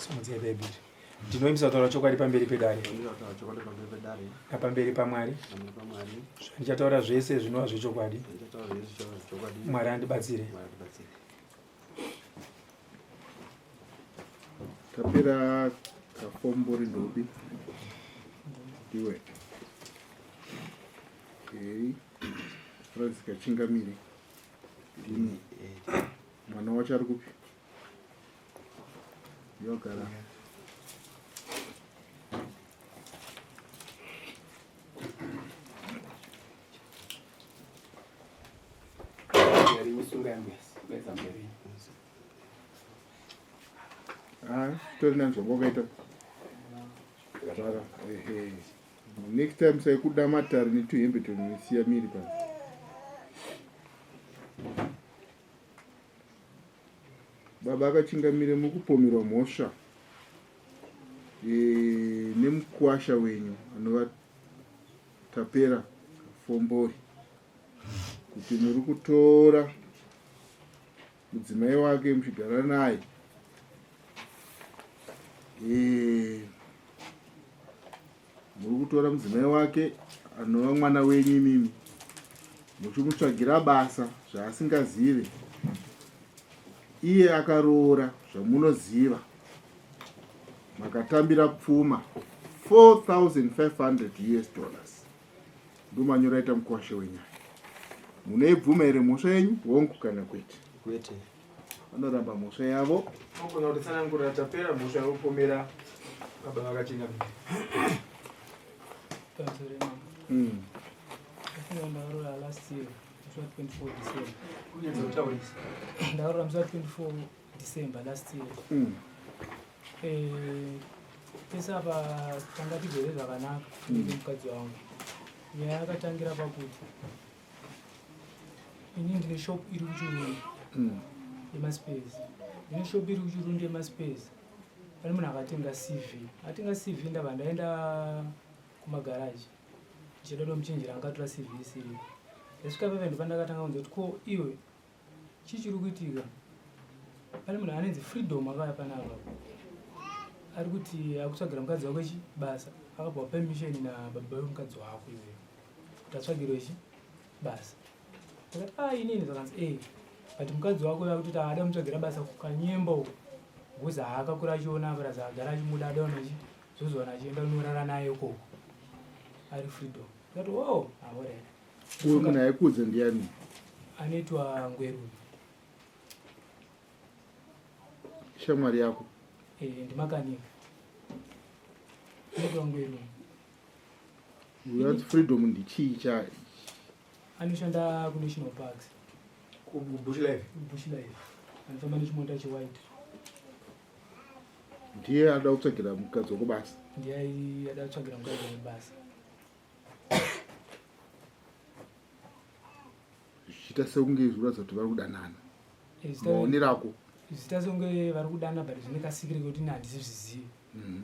simudziye baby ndinoimisa kutaura chokwadi pamberi pedare napamberi pamwari ndichataura zvese zvinova zvechokwadi mwari andibatsire. Tapera kafombori ndobi iwe Francis Kachingamire ndini mwana wacho ari kupi yogara tori nanzvongo kaita next time saikuda matari netuhembe tonisiya miri pasi baba akachingamire mukupomerwa mhosva nemukwasha wenyu anova Tapera Fombori kuti muri kutora mudzimai wake muchigara naye muri kutora mudzimai wake anova mwana wenyu imimi muchimutsvagira basa zvaasingazive iye akaroora zvamunoziva makatambira pfuma $4,500 ndomanyoraita mukwashe wenyaya munoibvuma here mhosva yenyu hongu kana kwete vanoramba mhosva yavo ogona kutsanangurira Tapera mhosva yokupomera baba vakachingamira ndaurora musi wa 24 December last year. Pesa apa tanga tigere zvakanaka nemukadzi wangu. Nyaya yakatangira pakuti ini ndine shop iri kuchirundi yemaspace. Ndine shop iri kuchirundi yemaspace. Pane munhu akatenga CV ndabva ndaenda kumagaraji ndichida kumuchinjira angatora CV isiri. Ndasvika pevendo pandakatanga kunzoti ko iwe chichiri kuitika. Pane munhu anenzi Freedom akauya panapa ari kuti akutsvagira mukadzi wako basa akabva permission nababa vemukadzi wako iwewe kuti atsvagirwe basa. Akati inini zvakanzi but mukadzi wako akuti ada mutsvagira basa kukanyemba bhuzi haakakura achiona baraza agara achimuda adaona zozowana achienda kunorara naye ikoko ari Freedom. Akati alright. Uwe munhu aikudza ndiani? Anoitwa Ngweru. Shamwari yako? Ndimakanika. Anoitwa Ngweru. Uyanzi Freedom ndichii chaye? Anoshanda kuNational Parks. Bush Life. Anofamba nechimota chewhite. Ndiye ada kutsvagira mukadzi wako basa? Ndiye ada kutsvagira mukadzi wako basa. Zvichita sekunge zviratidza kuti vari kudanana. Maoni rako? Zvichita sekunge vari kudana but zvine kasikiri kuti ini handizvizivi.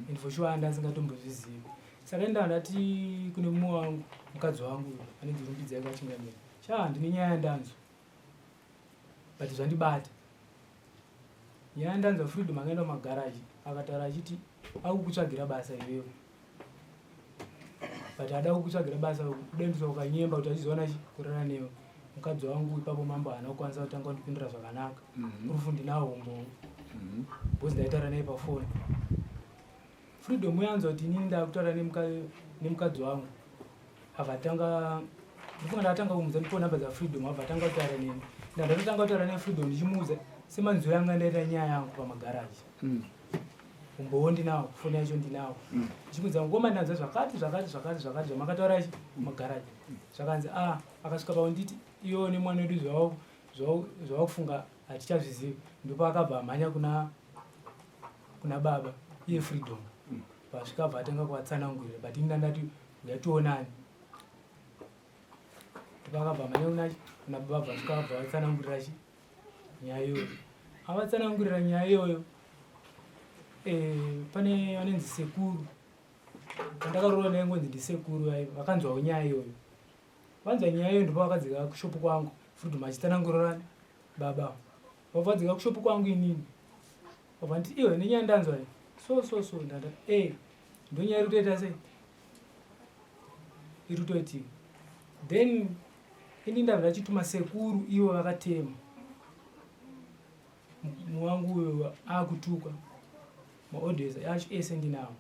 And for sure handasingatombozvizivi. Saka ndati kune mumwe wangu mukadzi wangu anenzi Rumbidzai Kachingamira. Ndine nyaya yandanzwa. But zvandibata. Nyaya yandanzwa Freedom akaenda kumagaraji akataura achiti akukutsvagira basa iwewe. But ada kukutsvagira basa kudendisa ukanyemba kuti achizoona kurara newe. Mukadzi wangu ipapo mambo haana kukwanisa kutanga kundipindura zvakanaka. Urufu ndinawo umbo. Bhozi ndaitaura naye pafoni. Freedom yanzwa kuti inini ndakutaura nemukadzi wangu. Akatanga ndatanga kumuudza ndipo namba dza Freedom akatanga kutaura neni. Ndatanga kutaura neFreedom ndichimuudza semanzwi anga ndaita nyaya yangu pamagaraji. Umbowo ndinawo foni yacho ndinawo. Ndichimuudza ngoma ndanzwa zvakati zvamakataura mumagaraji. Zvakanzi akasvika paunditi iyo nemwana wedu zvavakufunga hatichazvizivi. Ndipo akabva amhanya kuna baba iye Freedom. Vasvika bva atanga kuvatsanangurira but ini ndati ngationane. Ndipo akabva amhanya kuna baba vasvika bva vatsanangurira nyaya iyoyo. Avatsanangurira nyaya iyoyo. Pane vanenzi sekuru. Ndakaroora naye ngonzi ndisekuru vakanzwawo nyaya iyoyo. Vanzwa nyaya iyoyo ndipo vakadzika kushopu kwangu. Freedom achitsanangurira baba. Vakadzika kushopu kwangu inini. Vakati iwe nenyaya ndanzwa so ndata ndonyari kutoita sei iri kutoitika. Then ini ndabva ndachituma sekuru ivo vakatema muwangu uyo akutuka maorders acho ese ndinawo.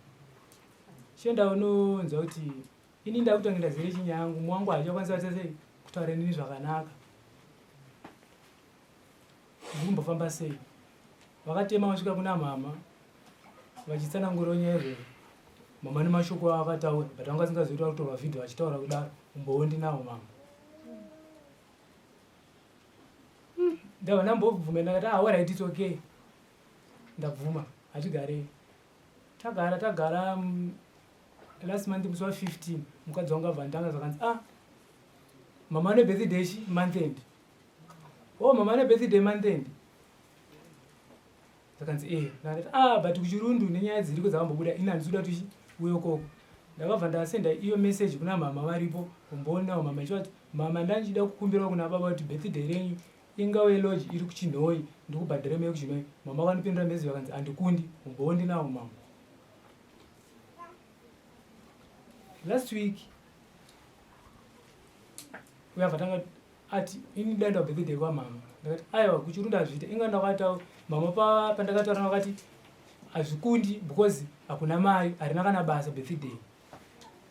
Shenda unonzwa kuti ini ndakutange ndazere chinyangu muwangu achakwanisa kuita sei kutaura nini zvakanaka. Ndikumbofamba sei vakatema vasvika kuna mama vachitsanangura nyaya mama nemashoko akataura but vanga vasingazoita kutorwa vhidhiyo vachitaura kudaro umbondi nawo mama. Ndabva ndambobvuma ndakati alright it's okay ndabvuma hatigarei. Tagara last month musi wa15 mukadzi wangu abva ndanga zvakanzi mama ane birthday month end. Mama ane birthday month end. Zakanzi ndakati but kuchirundu nenyaya dziriko dzakambobuda ini handisi kuda kuti uye ukoko. Ndakabva ndasenda iyo message kuna mama varipo umbonawo mama ichoti mama ndanchida kukumbira kuna baba kuti birthday renyu ingawe lodge iri kuchinhoi ndikubhadhara mari kuchinhoi. Mama akanipindura message vakanzi handikundi umbondi nawo mama. Last week uyabva tanga ati ini ndaenda birthday kwamama. Ndakati aiwa kuchirunda hazviita inga ndakatawo mama pandakataura vakati hazvikundi because hakuna mari harina kana basa birthday.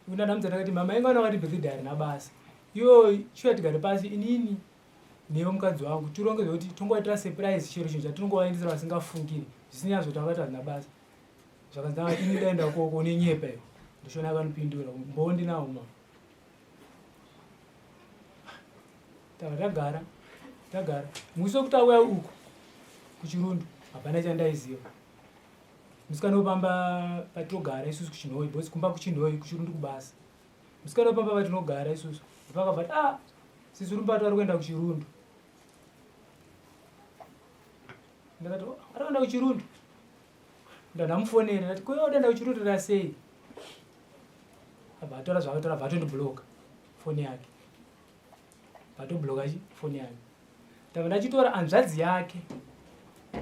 Ndamudza ndakati mama inga ndakati birthday harina basa iwo chiwa tigare pasi inini newe mukadzi wangu tirongedze kuti tongoitira surprise chero chinhu chatinongovaendesera vasingafungiri zvisina zvoti vakati hazina basa. Zvakanzi ini ndaenda koko nenyepa iyo ndoshona akanipindura mbondi nawo mama. Tagara musi wekuti auya uku kuchirundu hapana chandaiziva. Musikanopamba patinogara isusu kuchinhoi bosi kumba kuchinhoi kuchirundu kubasa. Musikanopamba patinogara isusu pakabva kuti sisi rumbatu ari kuenda kuchirundu. Ndakati ari kuenda kuchirundu ndandamufonera ndati kuyo udaenda kuchirundu rasei. Abva atora zvakatora abva atondibloka foni yake atobloka foni yake. Ndabva ndachitora hanzvadzi yake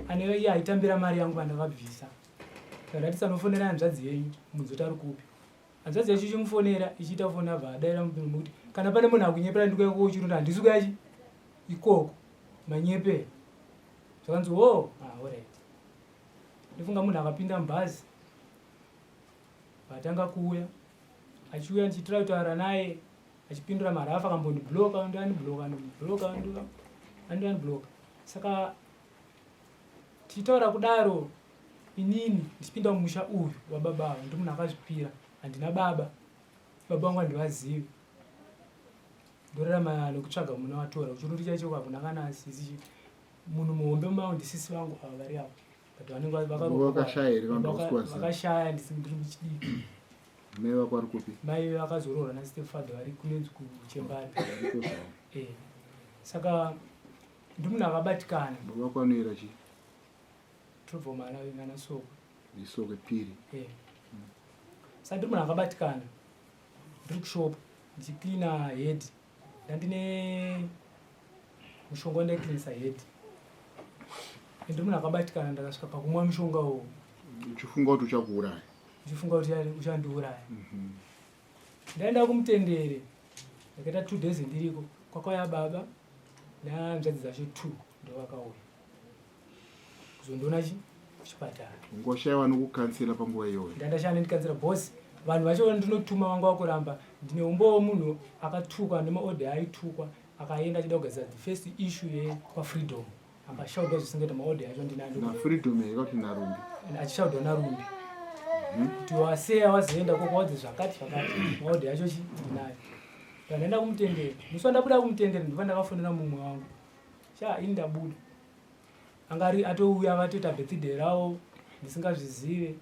ane iye aitambira mari yangu pandakabvisa. Ndati sanofonera hanzvadzi yenyu munzoti ari kupi. Hanzvadzi yacho ichimufonera ichiita foni abva adaira mupindu mukuti kana pane munhu akunyepera ndikuya kuchirundu handisi kuyachi ikoko manyepera. Zvakanzi alright. Ndifunga munhu akapinda mubhazi vatanga kuuya achiuya ndichitira kutaura naye achipindura mari afa akambondibloka andibloka. Saka tichitaura kudaro inini ndichipinda mumusha uyu wababa avo ndi munhu akazvipira handina baba vangu handivazivi. Ndorarama nokutsvaga muna watora kuchirundu chaicho hakuna kana sisi munhu muhombe mumavo ndisisi vangu ava vari avo but vanenge vakashaya ndiri muchidiki. Mai vako vari kupi? Mai vakazoroorwa nastepfather vari kunenzi kuchembari. Saka ndi munhu akabatikana. Baba vako anoira chii? Tobva Malawi ngana soko. Isoko piri. Saka ndi munhu akabatikana. Ndiri kushopa ndichicleana head. Ndandine mushonga wandaikilinisa head. Ndiri munhu akabatikana ndakasvika pakumwa mushonga uyu. Uchifunga kuti uchakuuraya? Uchifunga kuti uchandiuraya. Ndaenda kumutendere ndakaita 2 days ndiriko kwakauya baba nehanzvadzi dzacho 2 ndovakauya kuzondiona kuchipatara. Ungoshayiwa nokukansela panguva iyoyo? Ndandashaya nendikansela bosi vanhu vacho ndinotuma vanga vakuramba ndine umbowo munhu akatukwa nemaodha aitukwa akaenda achida kugadzira the first issue yekwaFreedom akashaudwa zvisingaita maodha acho ndinando. naFreedom yakati narumbi achishaudwa narumbi kuti waseya wazoenda kokwaudze zvakati maodha acho ndinayo. Ndaenda kumutendere musi wandabuda kumutendere ndibva ndakafonera mumwe wangu ini ndabuda angari atouya vatoita birthday ravo ndisingazvizive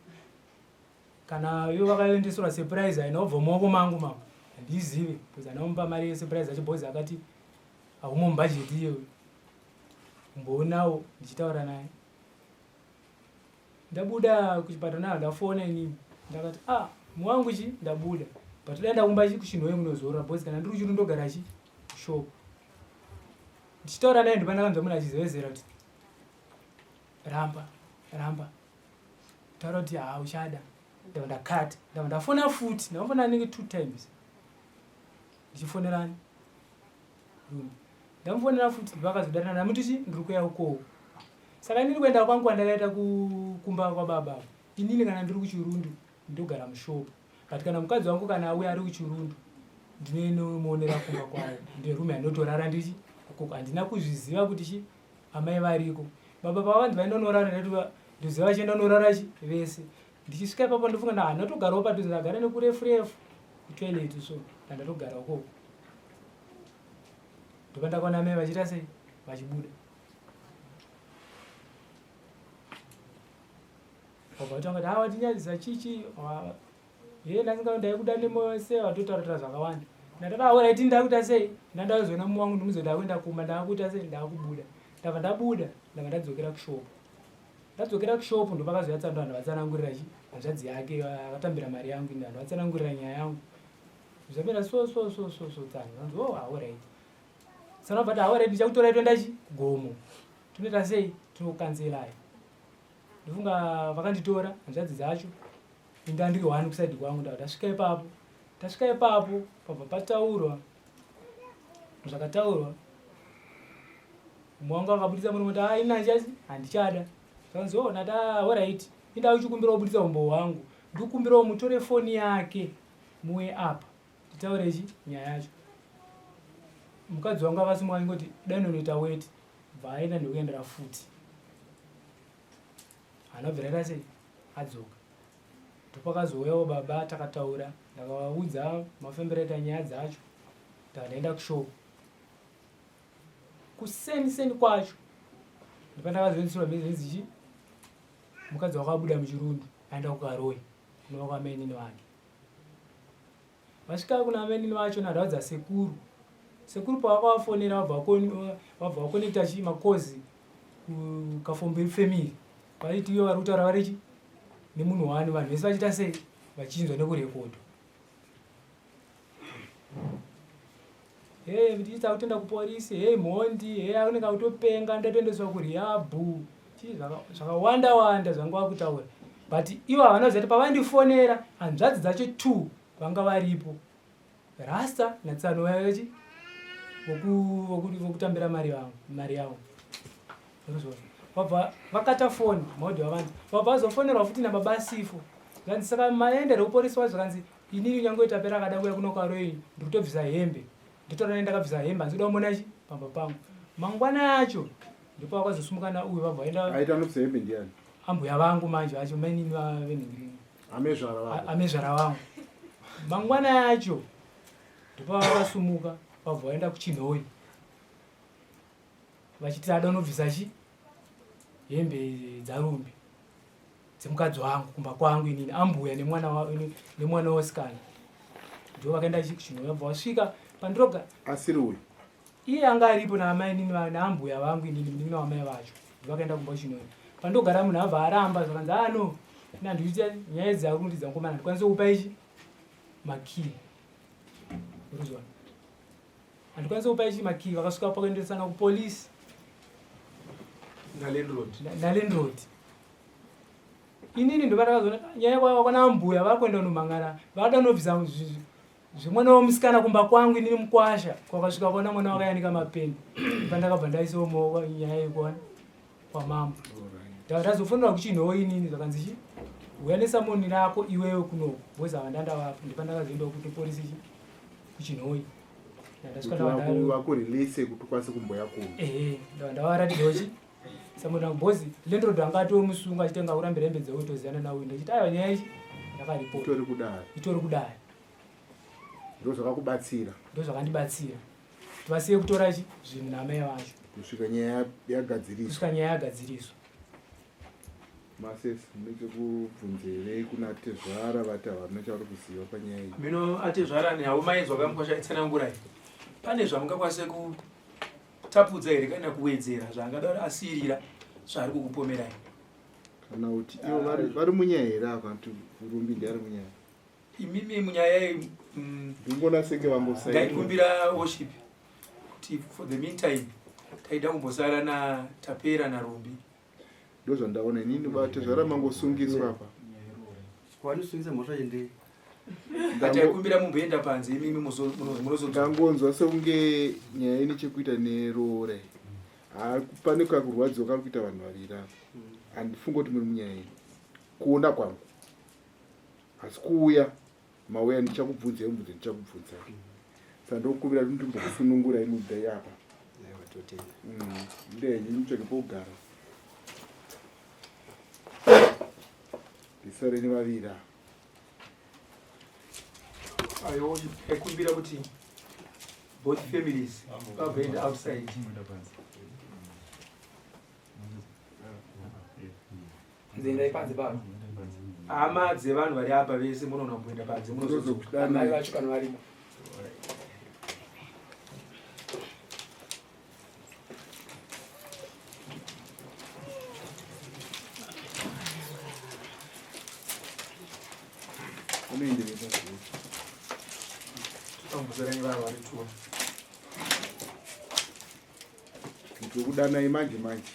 kana ivo vakaendesera surprise haina kubva mumaoko mangu mama handizive because anamupa mari yesurprise acho bozi akati haumo mubhajeti iyo umboonawo ndichitaura naye. Ndabuda kuchipatara nayo ndafona inini ndakati muwangu ndabuda but daenda kumba kuchinhoi kunozorora bozi kana ndiri kuchiri ndogara shop ndichitaura naye ndipanda kanzwa munhu achizevezera kuti ramba kutaura kuti uchada ndakati ndafona futi ndafona nenge 2 times ndichifonerani ndamufonera futi vakazodana namutichi ndiri kuya ukowo saka ndiri kuenda kwangu kwandakaita kumba kwababa inini kana ndiri kuchirundu ndogara mushopu but kana mukadzi wangu kana auya ari kuchirundu ndinomuonera kumba kwawo nderume anotorara ndichi ukoko handina kuzviziva kuti chi amai variko baba pavanzi vaindonorara ndoziva vachienda norara chi vese ndichisvika ipapo ndofunga anotogarawo padhuze ndagara nekurefu kutoilet so ndandatogara ukoko ndopandakaona mai vachiita sei vachibuda vabatanga kuti watinyadzisa chichi ndasingaendai kuda nemose watotaura zvakawanda ndadadaora iti ndakuita sei ndandazona mu wangu ndimuzodai kuenda kuma ndakuita sei ndakubuda ndabva ndabuda ndabva ndadzokera kushopu ndopakazoyatsandu vanhu vatsanangurira chi hanzvadzi yake akatambira mari yangu indi vanhu vatsanangurira nyaya yangu zvapera so tsana vanzi alright sana bva alright ndichakutorai toenda chi gomo tunoita sei tinokanzelai ndofunga vakanditora hanzvadzi dzacho indandiri 1 kusaidi kwangu ndava tasvika ipapo pabva pataurwa zvakataurwa mwangu akabudisa muromo kuti inachasi handichada sakanzi nata alright inda uchikumbira kubudisa umbo hwangu ndikukumbirawo mutore foni yake muwe apa titaurechi nyaya yacho mukadzi wangu akasimuka ingoti dai unoita weti bva aenda ndikuendera futi anobviraita sei adzoka ndopakazouyawo baba takataura ndakavaudza mafembereta nyaya dzacho ndaenda kushopu kuseni kwacho ndopandakazoendesirwa mezichi mukadzi wakabuda muchirundu aenda kukaroi kunova kwamainini wake vasvika kuna mainini vacho nadaudza sekuru pavakavafonera vabva vakonekta chi makozi kukafombi family vaiti iyo vari kutaura varichi nemunhu wani vanhu vese vachiita sei vachinzwa nekurekodwa ndichita kutoenda kupolisi mhondi aunenge kutopenga ndatoendeswa kurihabhu zvakawanda zvanga vakutaura but ivo havanoziva kuti pavandifonera hanzvadzi dzacho 2 vanga varipo rasta natsano yayochi vokutambira mari yavo vabva vakata foni maudhi vavanzi vabva vazofonerwa futi nababa sifo zvanzi saka maendere kupolisi wacho zvakanzi inini nyangoita pera akada kuya kunokaroi ndiri kutobvisa hembe nditorane ndakabvisa hembe hanzi kuda kumona chi pamba pangu mangwana yacho ndipo akazosumukana uyu vabva vaenda aita nobvisa hembe ndiani ambuya vangu manje vacho mainini vavenhingirino amezvara vangu mangwana yacho ndipo vakasumuka vabva vaenda kuchinhoi vachiti ada unobvisa chi hembe dzarumbi dzemukadzi wangu kumba kwangu inini ambuya nemwana wosikana ndo vakaenda kuchinhoi vabva vasvika pandiroga asiri uyu iye anga aripo naambuya vangu inini munini wamai vacho vakaenda kumba kuchinhoi pandogara munhu abva aramba zvakanzi no nandiita nyaya dzarundi dzankomana ndikwanise kupa ichi makii uruzwa handikwanise kupa ichi makii vakasvika pakaendesana kupolisi nalandroad inini ndo vatakazoona nyaya kwakwana ambuya vakuenda nomangana vakada nobvisa zvimwana womusikana kumba kwangu inini mukwasha kwakasvika kwaona mwana wakayanika mapeni pandakabva ndaisewo maoko nyaya yekuona kwamambo ndazofonera kuchinhoi inini zvakanzi chi uya nesamoni rako iwewe kunoko bhozi ava ndandavapo ndipandakazoenda kuti polisi chi kuchinhoi vakurilise kuti ukwanise kumboya kuno ndavaratidzawo chi samoni rangu bhozi landroad angatomusunga achitenga kurambira hembe dzeuyo toziyana nawo ndachiti aiwa nyaya ichi ndakaripota itori kudai ndo zvakakubatsira ndo zvakandibatsira kuti vasiye kutora chi zvinhu namai vacho kusvika nyaya yagadziriswa masesi nechekubvunzerei kuna tezvara vati havana chavari kuziva panyaya iyi mino atezvara nehavo mai zvakamukosha itsanangurai pane zvamungakwanise kutapudza here kana kuwedzera zvaangadaro asirira zvaari kukupomerai kana kuti ivo vari munyaya here avanti urumbi ndiari munyaya imimi munyaya ndimbona senge vangosaikumbira worship kuti for the meantime taida kumbosara natapera narumbi ndozvandaona inini bate zvaramangosungiswa apa kwanisungisa mhosva ende ataikumbira mumboenda panze imimi munozo ndangonzwa sekunge nyaya ine chekuita nerore pane kakurwadziwa kari kuita vanhu vaviri apa handifunga kuti muri munyaya ino kuona kwangu asi kuuya mauya ndichakubvunzai mubvunzo ndichakubvunzai saka ndokumbira kuti ndimbokusunungura imudhai apa ndenyi mutsveke pokugara ndisare nevaviri apa ayo ekumbira kuti both families vabvenda outside nzenda ipanze baba hama dzevanhu vari apa vese munoona kumboenda panze amai vacho kana varimo unoenderesa tambuzarani vanhu vari tua kuti wekudanai manje manje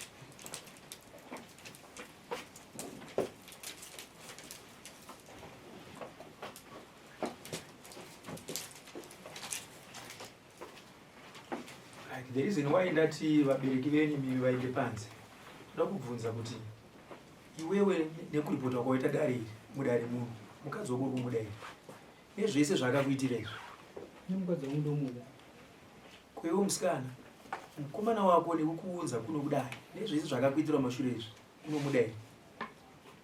the reason why ndati vabereki venyu mimi vaende panze ndoda kubvunza kuti iwewe nekuripota kwawaita dare iri mudare muno mukadzi wako uri kumudairi nezvese zvakakuitira izvi nemukadzi wangu ndomuda kwewo musikana mukomana wako nekukuunza kuno kudai nezvese zvakakuitira mashure izvi unomudairi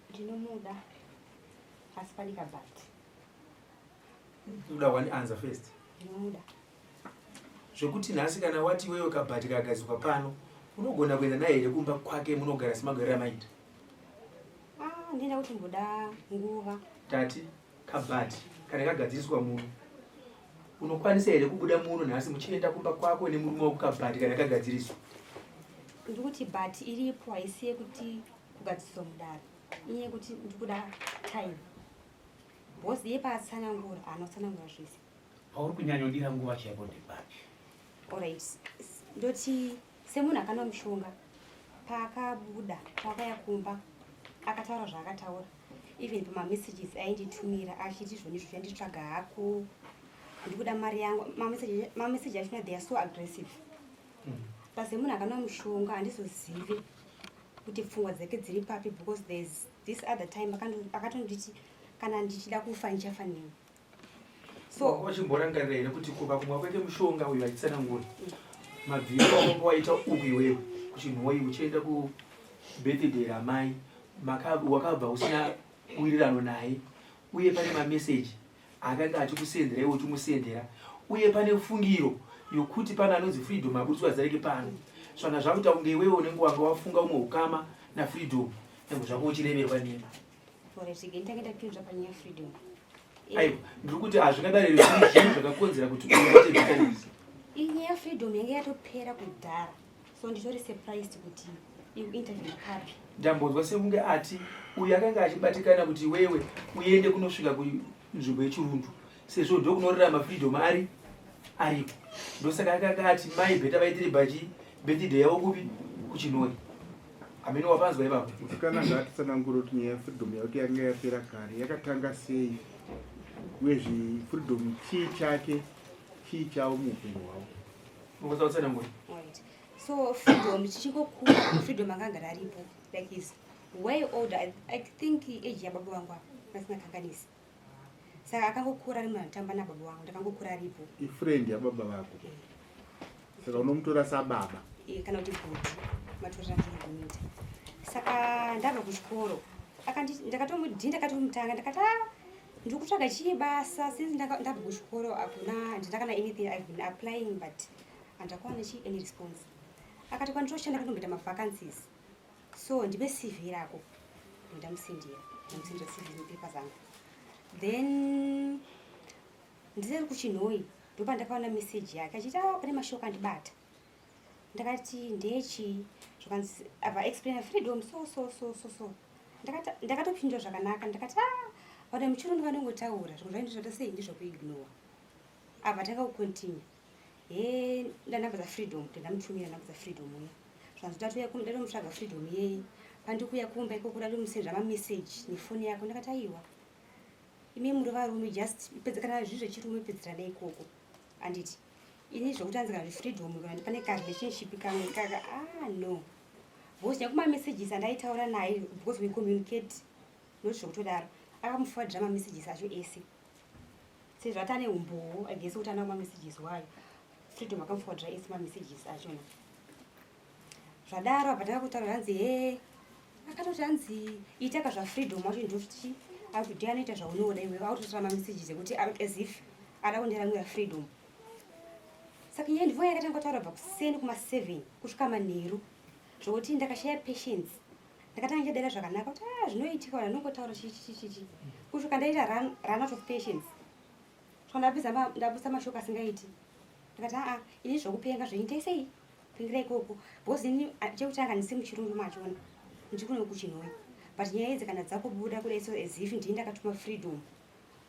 ndinomuda asi padikabhati uda one answer first ndinomuda zvekuti nhasi kana wati iwewe kabhati kagadzikwa pano unogona kuenda naye here kumba kwake munogara semagariro amaita ndenda kuti mboda nguva tati kabhati kana kagadziriswa muno unokwanisa here kubuda muno nhasi muchienda kumba kwako nemurume wako kabhati kana kagadziriswa ndikuti bhati iripo haisiye kuti kugadziriswa mudare iye kuti ndikuda time bhosi iye paatsanangura anotsanangura zvese pauri kunyanyodira nguva chaipo ndebhati alright ndoti semunhu akanwa mushonga paakabuda pakaya kumba akataura zvaakataura even pamamessages ainditumira achiti zvonizvo chanditsvaga hako ndikuda mari yangu mameseji achona they are so aggressive pasemunhu akanwa mushonga handizozive kuti pfungwa dzake dziri papi because there's this other time akatonditi kana ndichida kufa ndichafa neni so wachimborangarira here kuti kuba kumwa kwake mushonga uyu achitsanangura mabviri wako waita uku iwewe kuchinhoi uchienda kubirthday ramai wakabva usina wirirano naye uye pane mameseji akanga achikusendera iwe uchimusendera uye pane fungiro yokuti pane anonzi freedom abutswa zareke pano zvanga zvakuita kunge iwewe unenge wanga wafunga umwe ukama nafreedom nyange zvako uchireverwa nema nditangenda kupinzva panyaya freedom aiwa ndiri kuti hazvingadarire zvinhu zvakakonzera kuti uatevitanisi inyaya freedom yange yatopera kudhara so nditori surprised kuti interview kapi ndambonzwa sekunge ati uyu akanga achibatikana kuti wewe uende kunosvika kunzvimbo yechirundu sezvo ndokunorera mafreedom aripo ndosaka akanga ati mai bheta vaitire bhachi birthday yavo kupi kuchinoi amene wapanzwa ipapo musikana ngaatitsanangura kuti nyaya yefreedom yake yanga yapera kare yakatanga sei uye freedom chii chake chii chavo muupenyu hwavo ukosa kutsanangura so freedom chichingokura freedom angagara aripo like is way older I think age yababa vangu apa pasina kanganisi saka akangokura ari munhu anotamba nababa vangu ndakangokura aripo ifriend yababa vako saka unomutora sababa kana kuti bhuti matorera ndinoita saka ndabva kuchikoro ndakatomudhinda katomutanga ndakati ndiri kutsvaga chii basa since ndabva kuchikoro hakuna ndinakana anything I've been applying but handakuwana chii any response akati kwandiroshanda katomboita mavacancies so ndipe CV rako ndamusindira CV nepepa zangu then ndiseri kuchinhoi ndopandakaona message yake achiti pane mashoko andibata ndakati ndechi zvakanzi apa explain freedom so ndakatopindura zvakanaka ndakati pane muchirundi vanongotaura zvimwe zvaindizvata sei ndizvokuignore apa takaucontinue ndanamba dzaFreedom ndandamutumira namba dzaFreedom uye zvanzi ndatomutsvaga Freedom yeye pandikuya kumba ikoko ndamusendera mameseji nefoni yako ndakati aiwa imi muri varume just kana zvinhu zvechirume pedzerana ikoko anditi ini zvokuti anzi kana zvefreedom kana pane karelationship kamwe kaka no because nyakumamessages andaitaura naye because we communicate noti zvokutodaro akamufuadzira mamessages acho ese sezvo atane umbowo agesi kuti anawo mamessages wayo freedom akamufuadzira ese mamessages achona zvadaro abva takakutaura hanzi akatoti hanzi itaka zvafreedom wacho ndokuti akuti anoita zvaunoda iwe autotora mamessages ekuti as if ada kundiramwira freedom saka iye ndivyo yakatanga kutaura bva kuseni kuma7 kusvika manheru zvokuti ndakashaya patience ndakatanga ndichadera zvakanaka kuti zvinoitika wala nongotaura chichichichi kusvika ndaita run out of patience saka ndabusa mashoko asingaiti ndakati ini zvokupenga zvoindesei pengira ikoko because ini chekutanga ndisi muchirungu machona ndichikuno kuchinoi but nyaya idzi kana dzakubuda kudai so as if ndini ndakatuma freedom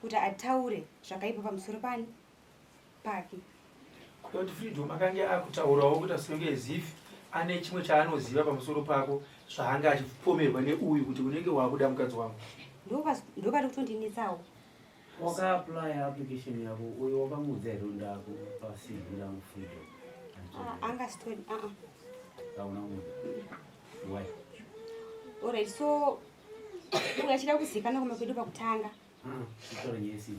kuti ataure zvakaipa pamusoro pake kuti freedom akanga akutaurawo kuti asinge as if ane chimwe chaanoziva pamusoro pako zvaanga achipomerwa neuyu kuti unenge wakuda mukadzi wangu ndokati kutondinetsawo wakaapply application yako uyo wakamudza here ndako pasivhi rangu freedom angastori auna mudza why alright so achida kuzikana kuma kwedu pakutanga itora nyaya cv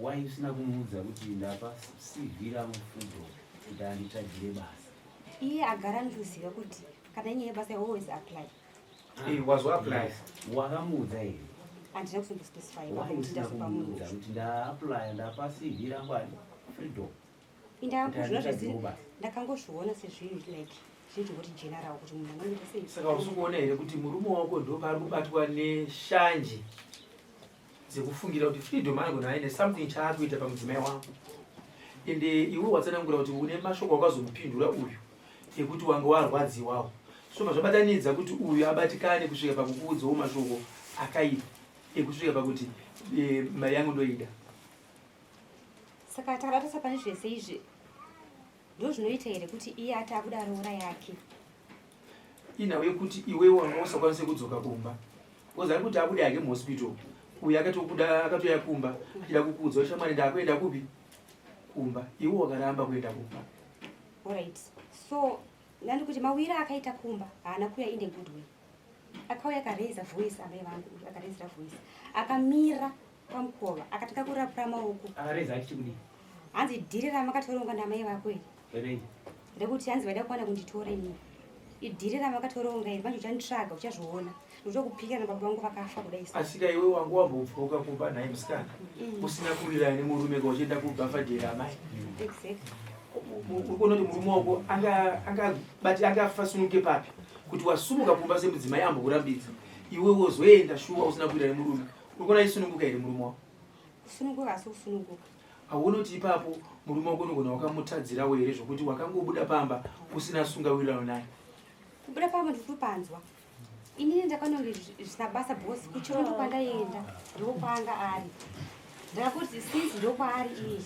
why usina kumudza kuti ndapa cv rangu freedom kuti anditadzire basa iye agara ndikuziva kuti kana inyaya basa always apply wazoapply wakamudza here handina kuzombespecify why usina kumudza kuti ndaapply ndapa cv rangu ani freedom ndakangozviona sezvinhu like zvinhu zvekuti general kuti munhu anoita sei saka usikuona here kuti murume wako ndo paari kubatwa neshanje dzekufungira kuti freedom anogona aine something chaakuita pamudzimai wangu ende iwe watsanangura kuti une mashoko wakazomupindura uyu ekuti wanga warwadziwawo so zvabatanidza kuti uyu abatikane kusvika pakukuudzawo mashoko akaipa ekusvika pakuti mari yangu ndoida saka takadatosa pane zvese izvi ndo zvinoita here kuti iye ati akuda roora yake inawo yekuti iwewo wanga usakwanise kudzoka kumba kozi ari kuti abude yake muhospital uyu akatoya kumba achida kukuudza ushamwari ndakuenda kupi kumba iwe wakaramba kuenda kumba alright so ndandi kuti mawira akaita kumba haana kuya in a good way akauya akareza voice amai vangu akarezera voice akamira pamukova akatanga kurapura maoko akareza achikudi hanzi dhiri ramakatoronga namai vako iri rekuti hanzi vaida kuwana kunditora inini idhiri ramakatoronga iri manje uchanditsvaga uchazviona ndotokupikira nababa vangu vakafa kudai asika iwe wangu wambobvoka kumba naye musikana usina kurirana nemurume ka uchienda kubhafadhera amai urikuona kuti murume wako angafasunuke papi kuti wasumuka kumba semudzimai ambokurambidza iwe wozoenda shuwa usina kurirana nemurume urikuona isununguka here murume wako kusununguka asi kusununguka hauona kuti ipapo murume wako unogona wakamutadzirawo here zvokuti wakangobuda pamba usina sungawirirano naye kubuda pamba ndikutopanzwa inini ndakanonge zvisina basa bhosi kuchirondo kwandaenda ndokwanga ari ndakakuti sinzi ndokwaari iye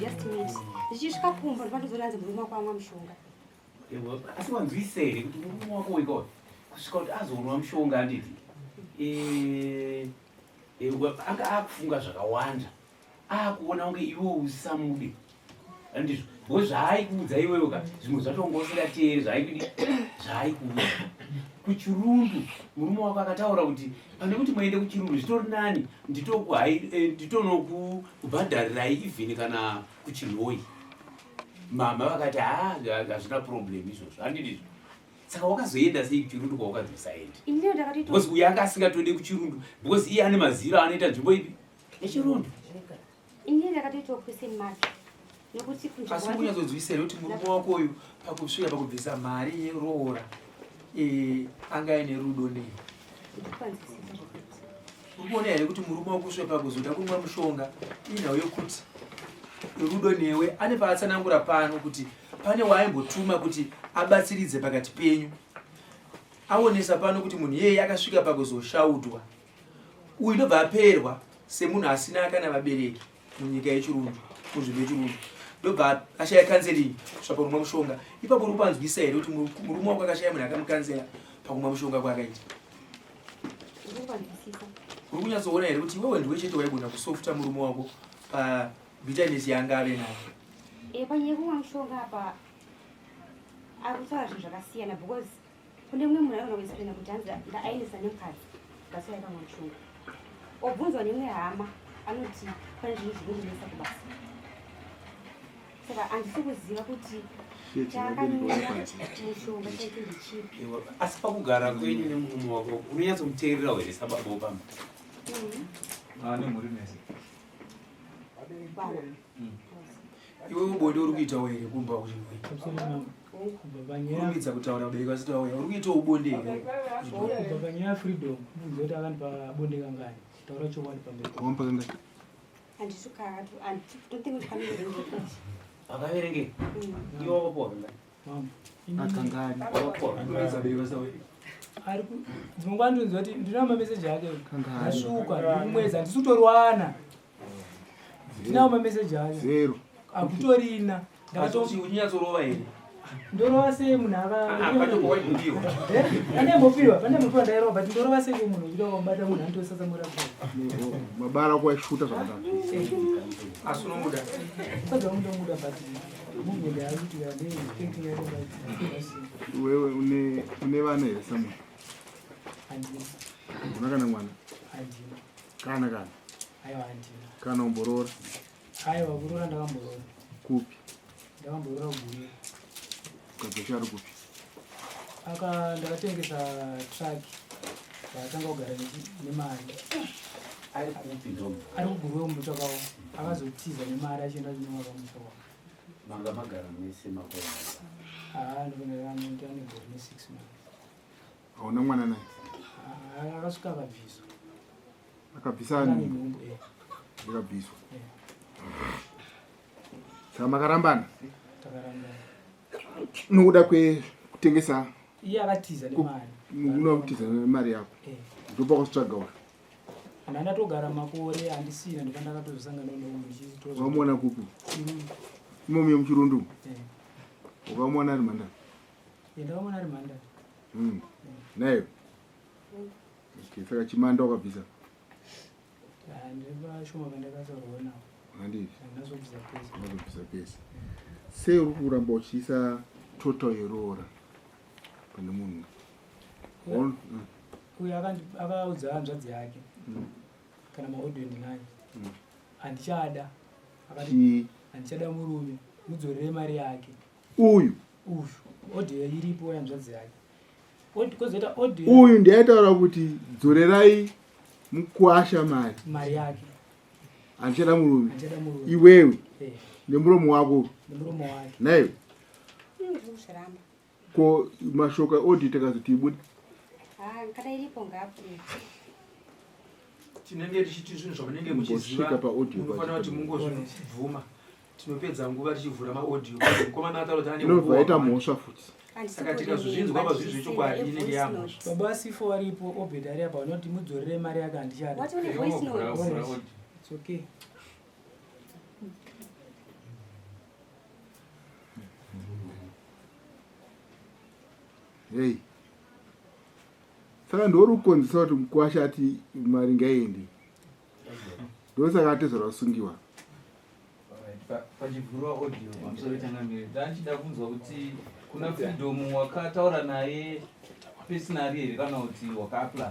justimate ndichisvika kumba ndopandozonanzi murume wako amwa mushonga asi wanzwisere kuti murume wako wekao kusvika kuti azonwa mushonga anditi anga akufunga zvakawanda akuona kunge iwe usamude andizvo bo zvaaikuudza iwewe ka zvimwe zvatongosingatieri zvaaikuudza kuchirundu murume wako akataura kuti pane kuti muende kuchirundu zvitori nani nditonokubhadharirai even kana kuchinhoi mama vakati hazvina problem izvozvo handidizvo saka wakazoenda sei kuchirundu kwawakazosaendi because uye anga asingatode kuchirundu because iye ane maziro anoita nzvimbo ipi echirundu inini ndakatoitawo question mark nekuti asi kunyatsodzwisere kuti murume wako uyu pakusvika pakubvisa mari yeroora anga aine rudo nei urikuona here kuti murume wako kusvika pakuzoda kumwa mushonga inawo yokuti rudo newe ane paatsanangura pano kuti pane waaimbottuma kuti abatsiridze pakati penyu aonesa pano kuti munhu iyeye akasvika pakuzoshaudwa uyu ndobva aperwa semunhu asina kana vabereki munyika yechirundu kunzvimbo yechirundu ndobva ashaya kanzeringi kusvika parumwa mushonga ipapo uri kupanzwisa here kuti murume wako akashaya munhu akamukanzera pakumwa mushonga kwakaita ndikwanzwisisa uri kunyatsoona here kuti iwewe ndiwe chete waigona kusofta murume wako pabitanesi yanga ave nayo panyaya kumwa mushonga apa akutaura zvinhu zvakasiyana because kune mumwe munhu anogona kuexplaina kuti hanzi ndaainisa nemukadzi basa yakamwa mushonga obvunzwa nemwe hama anoti pane zvinhu zvinondinesa kubasa saka handisi kuziva kuti chakanira mushonga chaite ndechipi asi pakugara kwenyu nemurume wako unonyatsomuteerera here sababa pamba nemhuri mese iwe bonde uri kuitawo here kumba kuchimwe urikuidza kutaura ubereki vasitaura uri kuitawo bonde here kubva panyaya yafreedom munhu kuti akandipa bonde kangani taura chokwadi pamberi handisi don't think kuti kamiverengekuti akaverenge iwakapoa akangani unoidza bereki vasitaura dzimwe ndinzwa kuti ndinawo mameseji ake ndashuka ndikumwedza handisi kutoriwana ndinawo mameseji ake zero akutorina kuti uchinyatsorova here ndorova sei munhu pandembopiwa ndairova but ndorova sei munhu uchida kumubata munhu anotosatsamura mabara kwaishuta zvakadaro asi unomuda sadza mundomuda but munhu ndaakuti wewe une vana here samuel handina una kana mwana handina kana aiwa handina kana umborora aiwa kurora ndakamborora kupi ndakamborora kugurira ukadzosha ari kupi ndakatengesa traki paatanga kugara nemari ari kupi ndombi ari kugurwe mumusha kwavo akazotiza nemari achienda zinomwaka mumusha kwavo manga magara mese makore ndinoita negori ne6 months hauna mwana naye akasvika akabviswa akabvisa ani akabviswa saka makarambana takarambana nokuda kwekutengesa iye akatiza nemari unoda kutiza nemari yako ndopakasvitsvagaura handatogara makore handisina ndipandakatozosangana nomunhu wamona kupi imomi yemuchirundu ukamona ari mhandara ndakamona ari mhandara nayo saka chimanda wakabvisa ndepashoma pandakasaurwa nawo handii handinazobvisa pesa nazobvisa pesa sei uri kuramba uchiisa total yeroora pane munhu uyo akaudza hanzvadzi yake kana maodho ndinayo handichada akati handichada murume mudzorere mari yake uyu odho iripo yanzvadzi yake kozoita odho uyu ndiaitaura kuti dzorerai mukuasha mari yake handichada murume handichada murume iwewe nemuromo wako nemuromo wake nayo zviramba ko mashoka odhi takazoti ibuda kana iripo ngapo tinenge tichiti zvinhu zvamunenge Muchosvika muchiziva paaudio munofanira kuti mungozvibvuma tinopedza nguva tichivhura maaudio mukomana ataura inobvaita mhosva futi saka tikazozvinzwa pazvinhu zvechokwadi inenge yamhosva baba sifo varipo obhedhi ari apa vanoti mudzorere mari yake handichada What one voice note? It's okay. hei saka ndori kukonzesa kuti mukwasha ati mari ngaiende ndosaka atezvara kusungiwa pachivhurwa audio pamusoro changamire ndanchida kunzwa kuti kuna freedom wakataura naye personally here kana kuti wakaaply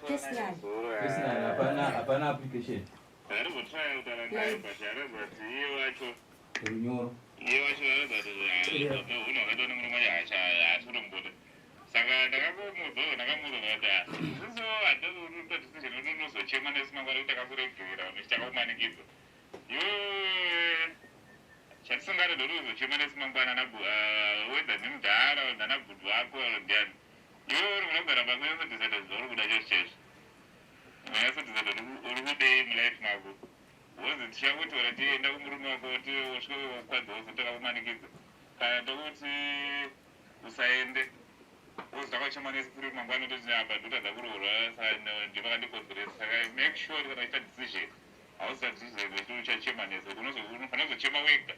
personally hapana application runyoro saka ndakamuudzawo ndakamuzonata isusu hatazoruta decision unozochema nesimangwana kuti takakuregera nechitakakumanikidza iwe chatisingade ndori kuzochema nesimangwana wenda nemudhara nanabhudhu wako ndiani iwe uri kunogara pasi yesodhisenda zvauri kuda chese chese yesodhisenda uri kudei mulife mako wozi tichakutora tienda kumurume wako tiosvike kukwadza wozi takakumanikidza kana tokuti usaende uzvakachema nesipiri mangwana toti apa ndotadza kurorwa ndivakandikodzeresa saka make sure kana ita decision hausati kuti uchachema nesa unofanira kuzochema wega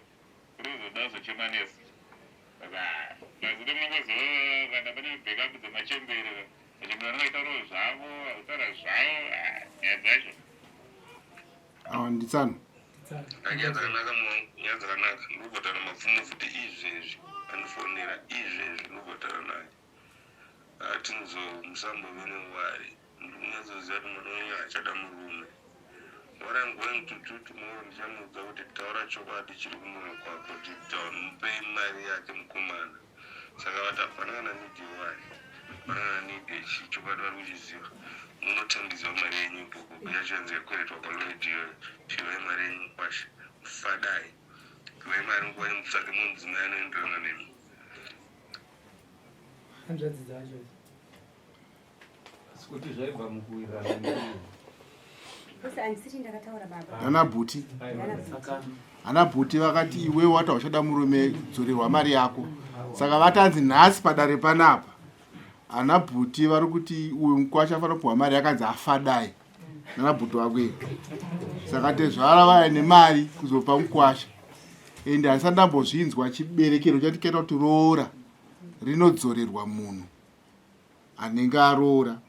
kuti uzoda kuzochema nesa saka mazida munongozova kana pane backup dzemachembere chimwe anoitauro zvavo autaura zvavo nyaya dzacho nditsano nyaya dzakanaka nyaya dzakanaka ndikubhadhara mapfumo futi izvezvi andifonera izvezvi ndikubhadhara naye musambovi newari ndikunyazoziva kuti mwana wenyu achada murume what I'm going to do tomorrow ndichamuudza kuti taura chokwadi chiri kumwoyo kwako kuti mupei mari yake mukomana saka vatafanana nidi wari fanana nidi chokwadi vari kuchiziva munotambidzwa mari yenyu ikoko kuyachanzi yakweretwa kwalodiyo pivai mari yenyu kwasha fadai pivai mari nguva yemutsvake mudzimai anoenderana nemi hanzvadzi dzacho kuti zvaibva mukuwirirana Kosi andisiti ndakataura baba. Ana bhuti vakati iwe wata uchada murume dzorerwa mari yako. Saka vatanzi nhasi padare panapa. Ana bhuti vari kuti uyu mukwasha afana kuwa mari yakanzi afadai. Ana bhuti wakwe. Saka tezvara vaya nemari kuzopa mukwasha. Ende asandambozvinzwa chiberekero chatiketa kuti roora rinodzorerwa munhu anenge aroora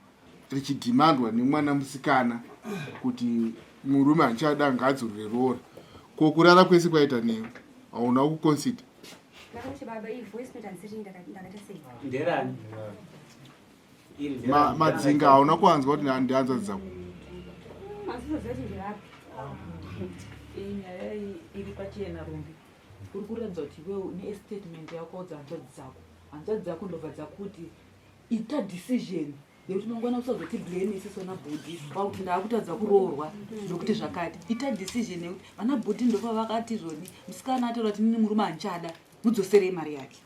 richidhimandwa nemwana musikana kuti murume anchada ngadzorere roora. Kokurara kwese kwaita newe hauna kukonsida. Ndakamuti baba iyi voice note andisiti ndakata sei. Nderani? Madzinga hauna kuanzwa kuti ndianza dzako. Mazvozoti ndirapi. Nyaya iri pachena rumbi. Uri kuratidza kuti iwewe une statement yako hanzvadzi dzako ndobva dzakuti ita decision yekuti mangwana usazoti blame isiso na body pauti ndakutadza kuroorwa nokuti zvakati ita decision yekuti vana body ndopa vakati zvoni musikana ataura kuti nini murume anchada mudzoserei mari yake.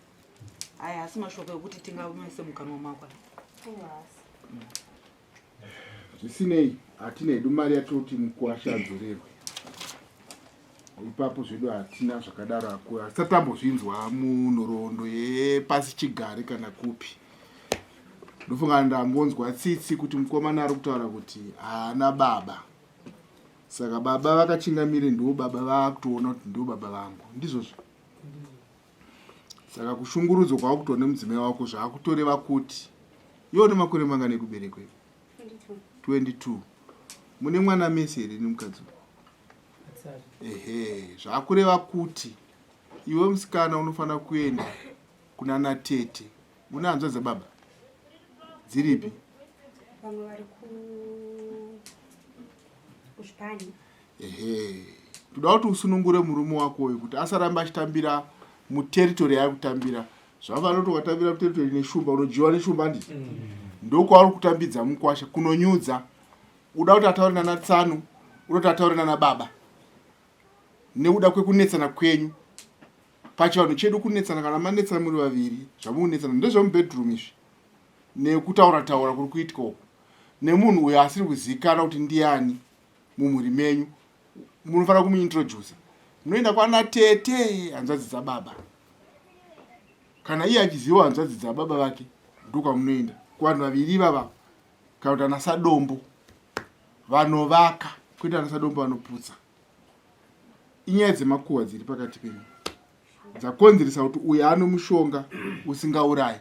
Aya asi mashoko ekuti tingamise mukanwa makwa. Zvisinei hatinedu mari yatoti mukwasha adzorerwe. Ipapo zvedu hatina zvakadaro akura. Tisatambozvinzwa munhoroondo yepasi chigare kana kupi. Ndofunga ndambonzwa tsitsi kuti mukomana ari kutaura kuti haana baba. Saka baba vakachingamire ndo baba vakutoona kuti ndo baba vangu. Ndizvozvo. Saka kushungurudzo kwako kutoona mudzimai wako zvakutoreva kuti iwo nemakore mangani ekuberekwa? 22. Mune mwana mese here nemukadzi? Zvakureva kuti iwe musikana unofana kuenda kuna natete. Una hanzva dzababa dziripi? Vamwe vari kuSpani. Toda kuti usunungure murume wako uyu kuti asaramba achitambira muteritori yaari kutambira. Zvavana kuti wakatambira muteritori neshumba unojiwa neshumba ndi. Ndokwaari kutambidza mukwasha kunonyudza. Uda kuti ataure nana Tsanu, uda kuti ataure nana baba. Neuda kwekunetsana kwenyu. Pachivanhu chedu kunetsana kana manetsana muri vaviri. Zvamunetsana ndezvemubedroom izvi. Nekutaura taura kuri kuitika uko. Nemunhu uyo asiri kuzikana kuti ndiani mumhuri menyu. Munofana kumuintroduce. Munoenda kwana tete hanzvadzi dzababa. Kana iye achiziva hanzvadzi dzababa vake ndokwamunoenda. Kuvanhu vaviri vava kana kuti anasa dombo vanovaka kwete anasa dombo vanoputsa. Inyaya dzemakuhwa dziri pakati penyu dzakonzeresa kuti uyu ano mushonga usingaurayi.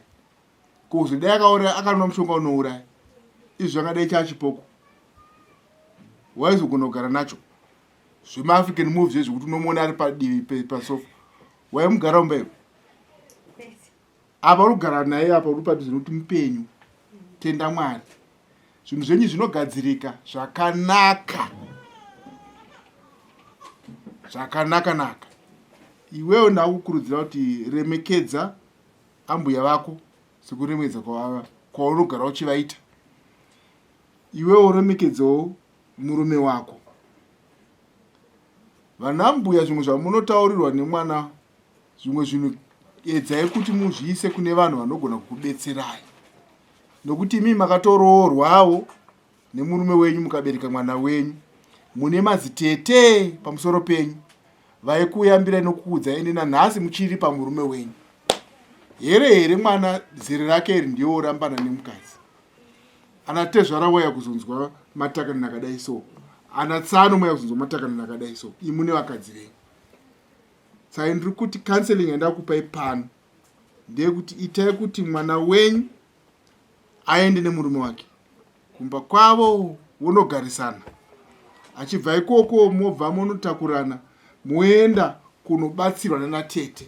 Kuzodai akanwa mushonga unourayi. Izvi zvangadai chachipoko. Waizogona kugara nacho. ZvemaAfrican movies izvi kuti unomuona ari padivi pasofa. Waimugara umba iwe. Apa uri kugara naye apa uri padhuze nokuti mupenyu. Tenda Mwari. Zvinhu zvenyu zvinogadzirika zvakanaka. Zvakanaka. Iwewe ndakukurudzira kuti remekedza ambuya vako sekuremedza kwaunogara uchivaita. Iwewe uremekedzawo murume wako. Vana mbuya zvimwe zvamunotaurirwa nemwana zvimwe zvinhu edzai kuti muzviise kune vanhu vanogona kukubetserai. Nokuti imi makatoroorwawo nemurume wenyu mukabereka mwana wenyu. Mune mazitete pamusoro penyu. Vaikuyambira nokukuudzai nanhasi muchiri pamurume wenyu. Here mwana zere rake iri ndiwo rambana nemukadzi. Ana Tezvara waya kuzonzwa matakani akadai so. Ana Tsanu waya kuzonzwa matakani akadai so. Imune vakadzi venyu. Saka ndiri kuti counseling yandakupai pano ndeyekuti itai kuti mwana wenyu aende nemurume wake kumba kwavo, wonogarisana. Achibva ikoko mobva munotakurana moenda kunobatsirwa nanatete.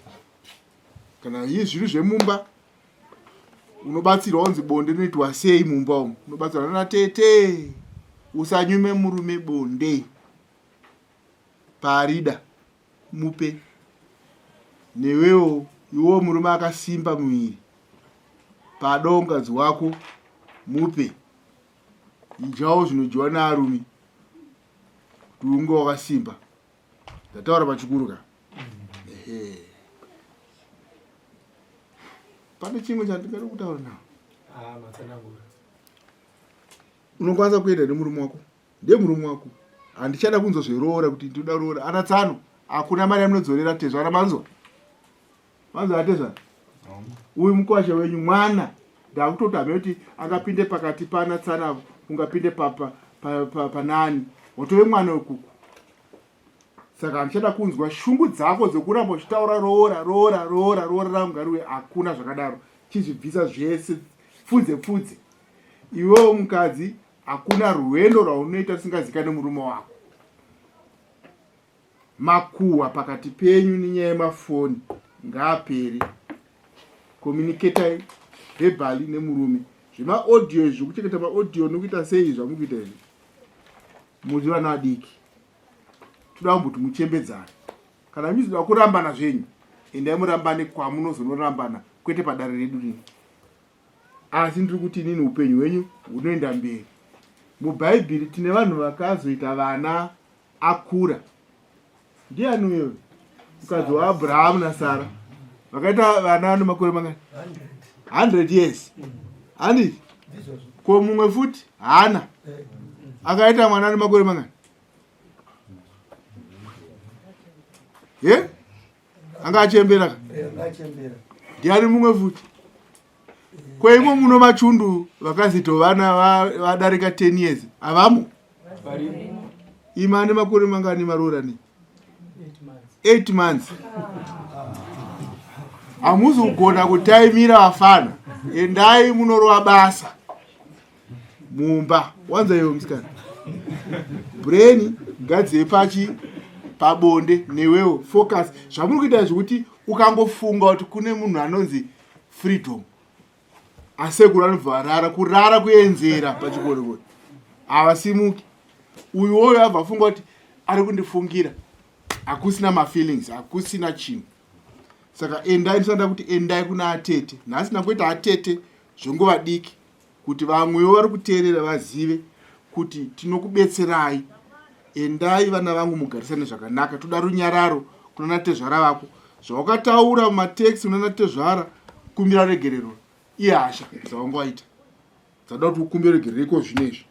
Kana ii zviri zvemumba unobatsirwa unzi bonde rinoitwa sei mumba umu, unobatsirwa nanatete. Usanyume murume bonde, parida mupe. Newewo iwo murume akasimba muviri, pada mukadzi wako mupe. Idyawo zvinodyiwa naarume kuti unge wakasimba. Ndataura pachikuru ka. Pane chimwe chandingada kutaura nawo. Matsanangura. Unokwanisa kuenda nemurume wako, ndemurume wako. Handichada kunzozviroora kuti ndoda roora. Ana tsano, hakuna mari yamunodzorera tezvara manzwa. Manzwa atezvara. Uyu mukwasha wenyu mwana. Ndakutoti hambe kuti angapinde pakati pana tsana ungapinde panani. Wotove mwana wekuku. Saka handichada kunzwa shungu dzako dzokuramba uchitaura roora ramugariwe. Hakuna zvakadaro. Chizvibvisa zvese pfudze. Iwewo mukadzi, hakuna rwendo rwaunoita usingazikane murume wako. Makuhwa pakati penyu nenyaya yemafoni ngaapere. Communicatai verbally nemurume. Zvemaaudio zvokuchengeta maaudio nokuita sei zvamukuita izvi. Muri vana vadiki. Toda kuti muchembedzane. Kana muchizoda kurambana zvenyu, endai murambane kwamunozonorambana, kwete padare redu rino. Asi ndiri kuti inini upenyu hwenyu hunoenda mberi. MuBhaibheri tine vanhu vakazoita vana akura. Ndiani uyo? Mukadzi waAbhurahamu naSara. Vakaita vana vane makore mangani? 100 years. Handiti? Ko mumwe futi Hana akaita mwana ane makore mangani? Anga achembera ka? Ndiani mumwe futi? Kwaimwe muno machundu vakazito vana vadarika 10 years. Avamo? Imane makore mangani marora ni? 8 months. Hamuzogona kutaimira vafana. Endai munorova basa mumba. Wanza iwe musikana. Brain gadze pabonde newewo focus. Zvamuri kuita zvekuti ukangofunga kuti kune munhu anonzi freedom. Asekuru anovharara kurara kuenzera pachikoro. Havasimuki. Uyu woyo abva afunga kuti ari kundifungira. Hakusina mafeelings, hakusina chinhu. Saka endai, ndisanda kuti endai kuna atete. Nhasi nakuita atete zvonguva diki kuti vamwewo vari kuteerera vazive kuti tinokubetserai. Endai vana vangu mugarisane zvakanaka. Toda runyararo kuna natezvara vako. Zvawakataura mumateksi una natezvara, kumbira regerero. Ihasha dzawangoita. Dzada kuti ukumbire regerero zvinezvi.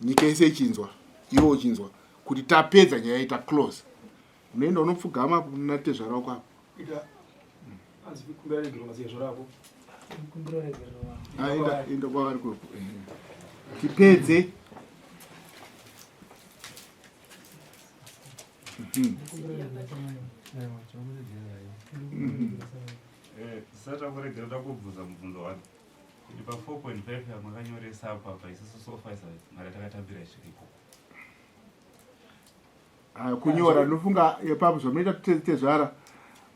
Nyika yese ichinzwa, iwo uchinzwa kuti tapedza nyaya ita close. Unoenda unopfugama kuna natezvara wako apo. Asi kumbira regerero mazezvara wako. Kumbira regerero. Enda kwavari koko. Tipedze. Sata kuregerera kubvunza mubvunzo wake kuti pa 4.5 yamakanyoresa apa isusu sofaisa mari takatambira isviko kunyora nofunga ipapo zvamunoita tezvara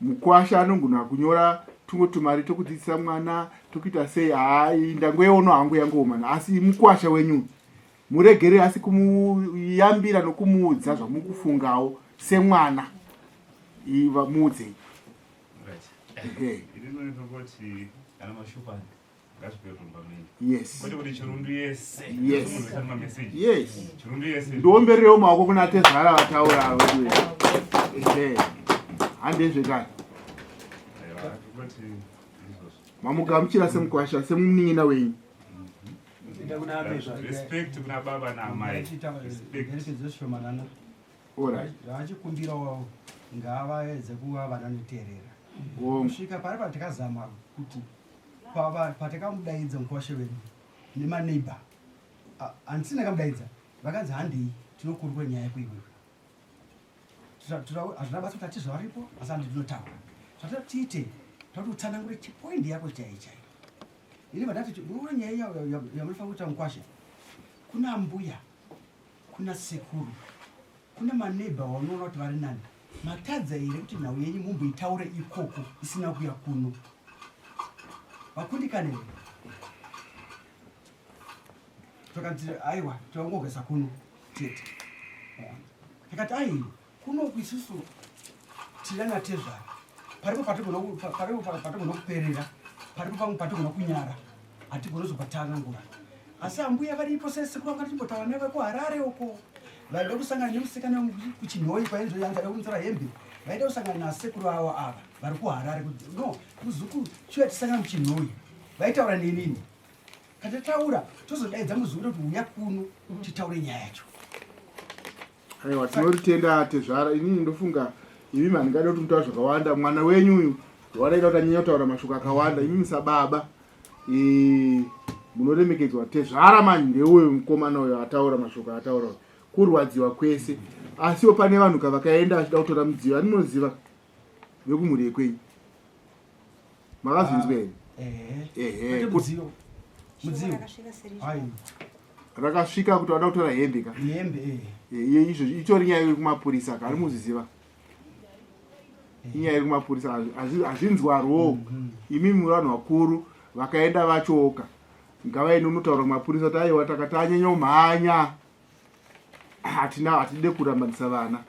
mukwasha anogona kunyora tungo tumari tokudzidzisa mwana tokuita sei. Hai ndangoiona hangu yangoomana, asi mukwasha wenyu muregere asi kumuyambira nokumuudza zvamukufungawo semwana ivamuudze. Kuti ana mashupani ngazvipetumba mimi. Yes. Kuti kuti chirundu yese. Yes. Yes. Chirundu yese. Ndomberewo maoko kuna tezvara vataura wewe. Hande zvekani. Kuti mamugamuchira semukwasha semunin'ina wenyu. Respect kuna baba na amai. Respect shomanana. Ora. Vachikumbirawo ngavaedze kuva vananoteerera. Kusvika pari patakazama kuti patakamudaidza mukwasha wedu nemaneighbor, handisina kamudaidza, vakanzi handei tinokurwa nyaya yako iwewe. Hazvina basa kuti atizvaripo, asi handi tinotaura. Zvatatiite Tatu utsanangure chipoindi yako chaichai. Ili badati unaona nyaya ya mlifa kuta mkwashe. Kuna mbuya. Kuna sekuru. Kuna maneba wanoona kuti vari nani. Matadza ire kuti nhau yenyu mumboitaure ikoko isina kuya kuno. Vakundikane. Tokati aiwa tongogesa kuno tete. Takati ai kuno kwisusu tilana tezva. Paripo patigona kuperera. Paripo pamwe patigona kunyara. Hatigona zopatanga ngura. Asi ambuya varipo sese kuranga timbotaura neve kuHarare uko. Vaida kusangana nemusikana kuChinhoyi paenzo yanga kunzira hembe. Vaida kusangana nasekuru avo ava vari kuHarare kuti no muzuku chiya tisangana muChinhoyi. Vaitaura nenini. Katataura tozodaidza muzuku kuti uya kuno titaure nyaya yacho. Aiwa tinoritenda Tezvara. Inini ndofunga imi mandingada kuti mutaura zvakawanda. Mwana wenyu uyu waraida kuti anyanya kutaura mashoko akawanda. Imi musababa. Munoremekedzwa. Tezvara mani ndeuyo mukomana uyo ataura mashoko ataura. Kurwadziwa kwese. Asiwo pane vanhu kavakaenda achida kutora mudziyo. Anoziva vekumhuri yekwenyu. Makazvinzwa here? Mudziyo. Ai. Rakasvika kuti wada kutora hembe ka? Hembe izvo itori nyaya iri kumapurisa ka? Arimuziziva? Inyaya iri kumapurisa hazvinzwarwo. Imi muri vanhu vakuru vakaenda vachoka. Ngavaende unotaura kumapurisa kuti aiwa takati anyanya umhanya. Hatide kurambadzisa vana.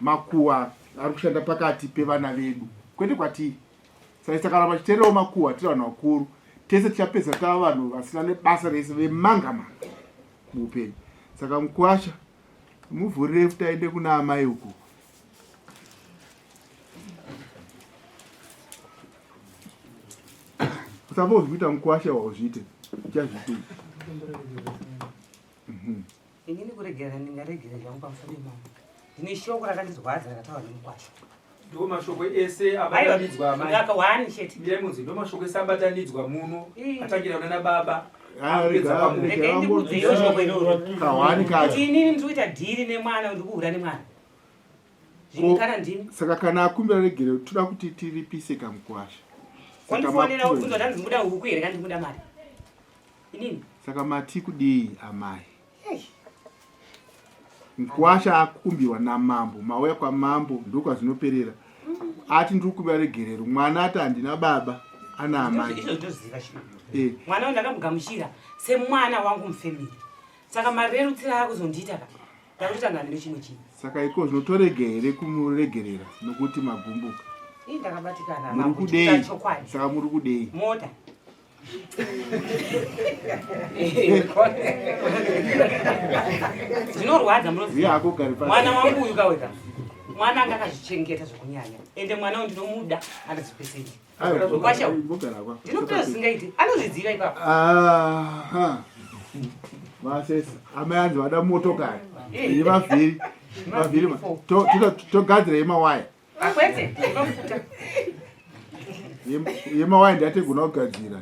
Makuwa ari kushanda pakati pevana vedu. Kwete kwatiri. Saka kana machiteerawo makuwa tiri vanhu vakuru. Tese tichapedza tava vanhu vasina nebasa rese vemanga muupenyu. Saka Mukwasha muvhurire kuti aende kuna amai uku. Usambozvi kuita Mukwasha wauzviite. Uchazvipei. Inini kuregera ndingaregera zvangu pamusoro pemama. Ndine shoko rakandizwadza rakataurwa neMukwasha. Ndo mashoko ese abatanidzwa amai. Ngakawani chete. Mire munzi ndo mashoko ese abatanidzwa muno. Atangira kuna baba. Kawani kacho. Inini ndikuita dhiri nemwana ndikuhura nemwana. Zvinikana ndini. Saka kana akumbira regere toda kuti tiripise kaMukwasha. Kwandifonera ubvunzo ndandimuda huku here kandimuda mari. Inini. Saka mati kudii amai. Mukwasha akumbirwa namambo. Mauya kwamambo ndokwazvinoperera. Ati ndiri kumbira regerero. Mwana ati handina baba ana amai. Izvo ndoziva chino. Mwana wangu ndakamugamuchira semwana wangu mufamily. Saka marerutsira akuzondiita ka. Ndakutangana nechimwe chinhu. Saka iko zvinotorega here kumuregerera nokuti magumbuka. Ndakabatikana muri kudei. Saka muri kudei. Mota. Zvinorwadza munoziva. Mwana wangu uyu kaweka. Mwana anga akazvichengeta zvokunyanya. Ende mwana uyu ndinomuda andazvipeseni. Mukwasha uyu. Ndinokuti zvingaiti. Anozviziva ipapo. Aha. Vasesa. Amai anzi vada motokari. Ine mavhiri. Mavhiri. Togadzira yemawaya. Akwete. Unofuta. Yemawaya ndategona kugadzira.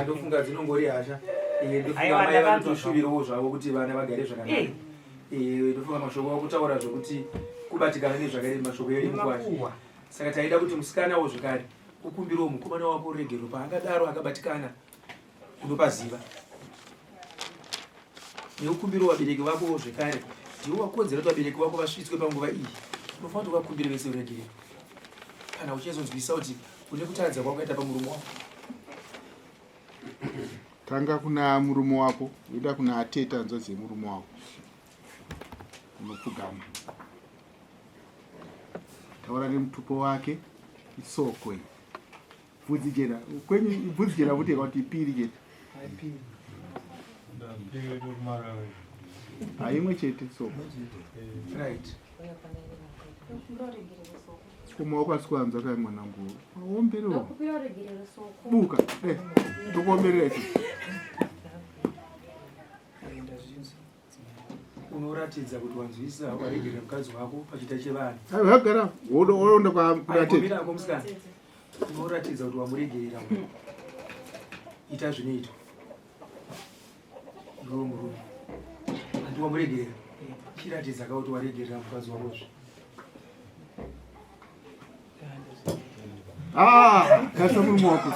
Ndofunga dzinongori hasha. Ndofunga mai vanotoshuvirawo zvavo kuti vana vagare zvakanaka. Ndofunga mashoko akutaura zvokuti kubatikana nezvakare mashoko eMukwasha. Saka taida kuti musikanawo zvakare ukumbirawo mukomana wako regero paangadaro akabatikana unopaziva. Neukumbirawo vabereki vakowo zvakare. Ndiwo wakonzera kuti vabereki vako vasvitswe panguva iyi. Unofanira kuti vakumbire vese uregere. Kana uchizonzwisa kuti une kutadza kwakaita pamurume wako. Tanga kuna murume wako, uida kuna ateta nzodzi yemurume wako. Unopfugama. Taura nemutupo wake, isokwe. Bvudzi jena, kwenye bvudzi jena kuti kuti ipiri jena. Ipiri. Imwe chete sokwe. Right. Kumaoko asikuanza kai mwanangu. Omberewo. Buka. Tokomberera ichi. Unoratidza kuti wanzwisa waregera mukadzi wako pachita chevana. Hagara, woronda kwa kuratidza. Mira komusikana. Unoratidza kuti wamuregerera. Ita zvinoitwa. Ndiwo murume. Ndiwo wamuregerera. Chiratidza kuti waregerera mukadzi wako. Kasa murume wako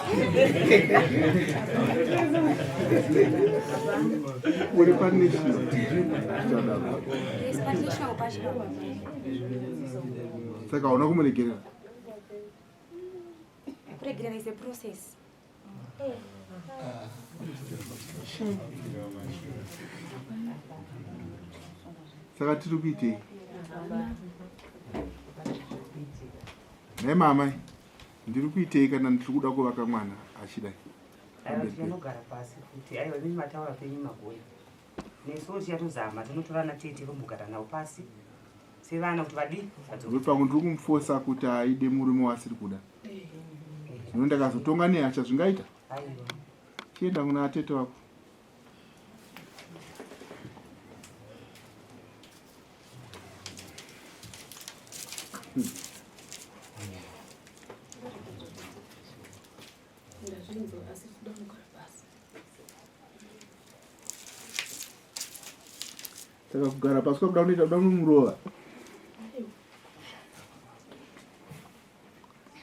uri panetional Yes, but national pashi. saka hauna kumuregerera Kuregerera is a process. saka tiri kuitei nemamai ndiri kuitei kana ndiri kuda kuvaka mwana achidai tinogara pasi kuti aiwa mimi mataura penyu magoya nesuwo tiyatozama tinotorana tete tombogara nawo pasi sevana kuti vadii kuti pamwe ndiri kumufosa kuti aide murume wasiri kuda zvino ndakazotonga nehasha zvingaita chienda kuna atete wako saka kugara pasi kwakuda kunoita kuda kumurova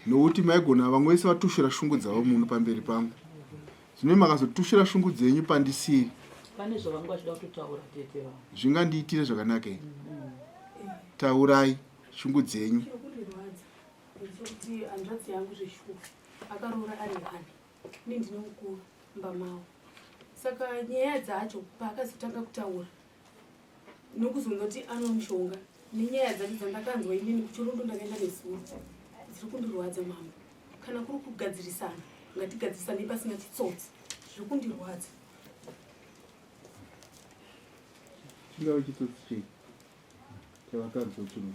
nokuti maigona vamwe vese vatushira shungu dzavo muno pamberi pangu zvino makazotushira shungu dzenyu pandisiri pane zvavanga vachida kutotaura tete vangu zvingandiitire zvakanaka ii taurai shungu dzenyu kuti hanzvadzi yangu zveshuwa akaroora ari hani ini ndine mukuru mbamavo saka nyaya dzacho paakazotanga kutaura nokuzonza kuti anomushonga nenyaya dzacho dzandakanzwa inini kuchirondo ndakaenda nezuro dziri kundirwadza mambo kana kuri kugadzirisana ngatigadzirisane pasina chitsotsi zviri kundirwadza chingave chitsotsi chei chavakanzwa chirume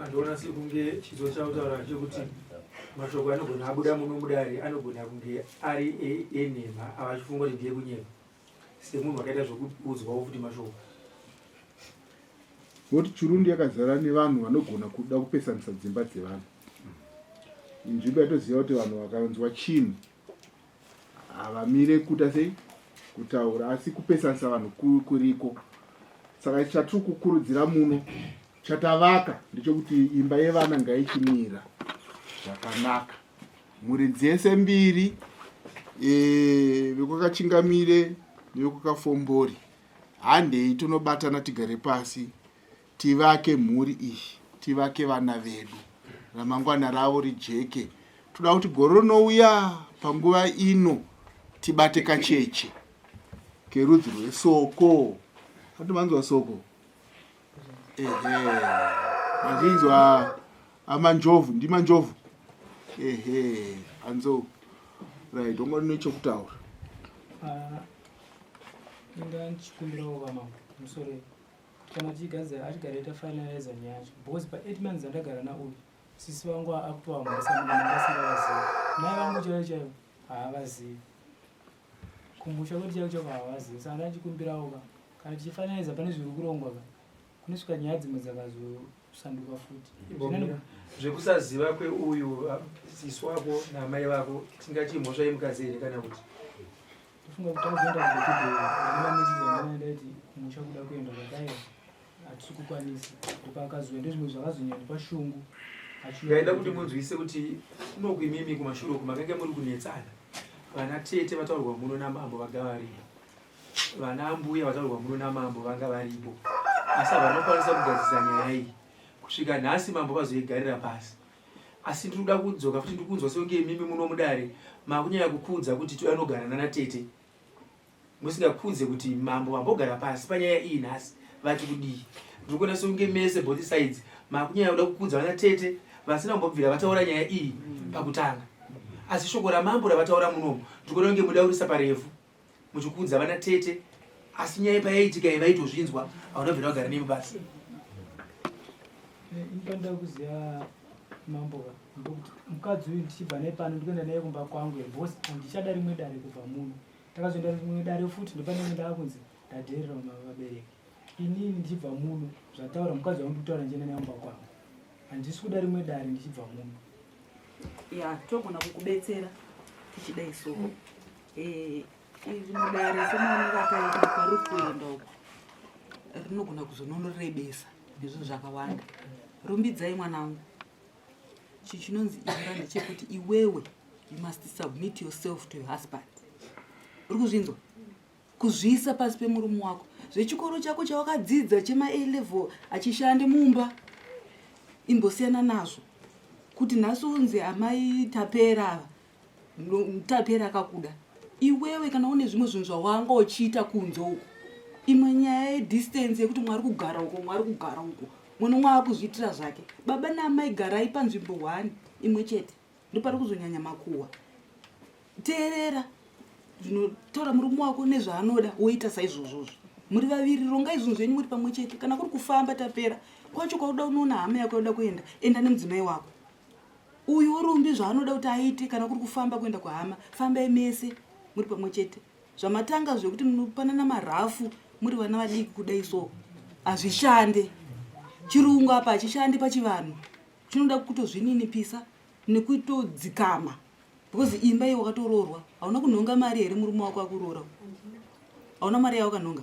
andiona sekunge chizo chautaura chekuti mashoko anogona abuda muno mudare anogona kunge ari enhema avachifunga kuti ndiye kunyeva semunhu wakaita zvokuudzwawo futi mashoko nokuti chirundi yakazara nevanhu vanogona kuda kupesanisa dzimba dzevanhu inzvimbo yatoziva kuti vanhu vakanzwa chinhu havamire kuta sei kutaura asi kupesanisa vanhu kuriko saka chatiri kukurudzira muno chatavaka ndechekuti imba yevana ngaichimira zvakanaka mhuri dzese mbiri vekwakachingamire nevekwakafombori handei tonobatana tigare pasi tivake mhuri iyi tivake vana vedu ramangwana ravo rijeke toda kuti gore rinouya panguva ino tibate kacheche kerudzi rwesoko ati manzwa soko andinzwa amanjovu ndimanjovu anzo right ongori nechokutaura inga ndichikumbirawo vamambo musore kana achigaraita finaliza nyacho because pa8 months andagara nauyu sisi vangu akutowamhurisangasingavazivi mai vangu chaivo chaivo haavazivi kumbusha kuti chaivo chaivo haavazivi saka ndachikumbirawo ka kana tichifinaliza pane zviri kurongwa ka kunosvika nyaya dzimwe dzakazosanduka futi zvekusaziva kweuyu sisi wako namai vako tingati mhosva yemukadzi here kana kuti tofunga kuti azoenda kutoaiti kumusha kuda kuenda zvakaiva hatisi kukwanisa ndopakazoenda zvimwe zvakazonyanya pashungu ngaida kuti munzwise kuti unokuimimi kumashure uku makange muri kunetsana vana tete vataurwa muno namambo vanga varipo vana ambuya vataurwa muno namambo vanga varipo asi vanokwanisa kugadzisa nyaya iyi kusvika nhasi mambo vazoigarira pasi asi ndinoda kudzoka futi ndikunzwa sekunge mimi muno mudare makunyanya kukudza kuti anogara nana tete musingakudze kuti mambo vambogara pasi panyaya iyi nhasi vati kudii ndikuona sekunge mese both sides makunyanya kuda kukudza vana tete vasina kumbobvira vataura nyaya iyi pakutanga asi shoko ramambo ravataura munomu ndikuona kunge muda kurisa parefu muchikudza vana tete asi nyaya payaitika vaitozvinzwa haunabvira vagara nemi pasi inoda kuziva mambo ndokuti mukadzi uyu ndichibva naye pano ndikuenda naye kumba kwangu because handichada rimwe dare kubva muno takazoenda rimwe dare futi ndopane ndaa kunzi ndadherera vabereki inini ndichibva muno zvataura mukadzi wangu ndikutaura ndichienda naye kumba kwangu handisi kuda rimwe dare ndichibva muno ya togona kukubetsera tichidai soko mudare semaoneka akaita pari kuenda uko rinogona kuzononorebesa izvo zvakawanda rumbidzai mwanangu chinonzi imba ndechekuti iwewe you must submit yourself to your husband. Uri kuzvinzwa? Kuzviisa pasi pemurume wako. Zvechikoro chako chawakadzidza chema A level achishande mumba. Imbosiyana nazvo. Kuti nhasi unzi amai tapera tapera akakuda. Iwewe kana une zvimwe zvinhu zvawanga uchiita kunze uko. Imwe nyaya yedistance yekuti mwari kugara uko mwana umwe akuzviitira zvake. Baba naamai garai panzvimbo 1 imwe chete. Ndopari kuzonyanya makuwa. Teerera zvinotaura murume wako nezvaanoda woita saizvozvo. Muri vaviri rongai zvinhu zvenyu muri pamwe chete. Kana kuri kufamba tapera kwacho kwauda unoona hama yako yoda kuenda enda nemudzimai wako. Uyu urumbi zvaanoda kuti aite kana kuri kufamba kuenda kwahama fambai mese muri pamwe chete. Zvamatanga zvekuti munopanana marafu muri vana vadiki kudai so hazvishande. Chirungu apa hachishandi pachivanhu. Chinoda kutozvininipisa nekutodzikama. Because imba iyo wakatoroorwa hauna kunhonga mari here murume wako akuroora. Hauna mari yawakanhonga.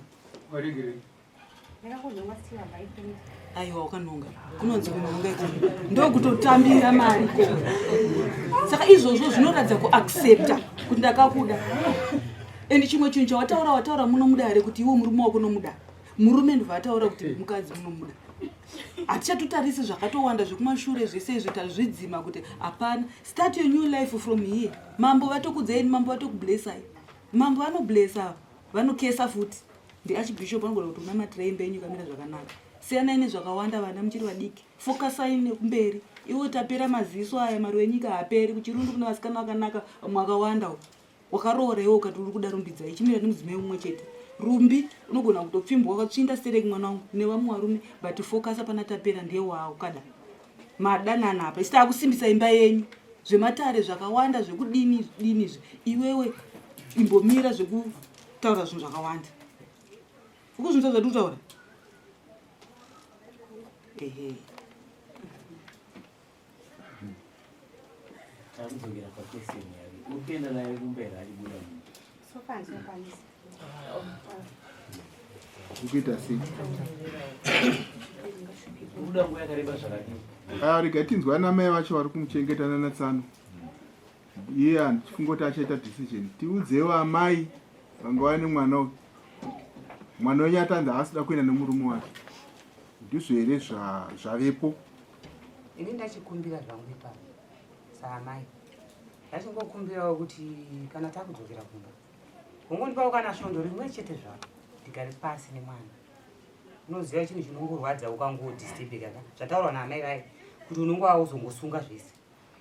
Aiwa wakanhonga. Kunonzi kunhonga ikoko. Ndokutotambira mari ikoko. Saka izvozvo zvinoratidza kuaccepta kuti ndakakuda. Ende chimwe chinhu chawataura munomuda here kuti iwe murume wako unomuda. Murume ndobva ataura kuti mukadzi munomuda. Hatichatotarisi zvakatowanda zvekumashure zvese izvi tazvidzima kuti hapana. Start your new life from here. Mambo vatokudzai, mambo vatokublessai. Mambo vanoblessa, vanokesa futi. Ndiarchbishop anogona kuti una matirembe enyu kamira zvakanaka. Siyana ine zvakawanda vana muchiri vadiki. Focusai nekumberi. Iwo tapera maziso aya mari enyika haaperi. Kuchirundu kuna vasikana vakanaka mwakawanda. Wakaroora iwe ukati uri kuda rumbidzai. Ichimira nemudzimai umwe chete. Rumbi unogona kutopfimbwa wakatsvinda stereki mwana wangu nevamwe varume but focus pana tapera ndiye wawo kada. Madanana apa isita kusimbisa imba yenyu. Zvematare zvakawanda zvekudini izvi. Iwewe imbomira zvekutaura zvinhu zvakawanda. Ukuzvinzwa zvandikutaura? Ehe. Takudzokera pakeseni yake. Ukienda naye kumbera alibuda munhu. Sopanzi. Ukuita sei? Uda nguva yakareba zvakadini? Rega tinzwa namai vacho vari kumuchengeta nanatsano. Iye handichifunga kuti achaita decision. Tiudzewo amai vangava nemwana uyu. Mwana wenyu atanzi haasida kuenda nemurume wake. Ndizvo here zvavepo? Ini ndachikumbira zvangu ipapo saamai. Ndachingokumbirawo kuti kana takudzokera kumba ungondipawo kana svondo rimwe chete zvako ndigare pasi nemwana. Unoziva chinhu chinongorwadza ukangodhisturbika ka zvataurwa naamai vai kuti unonge wauzongosunga zvese.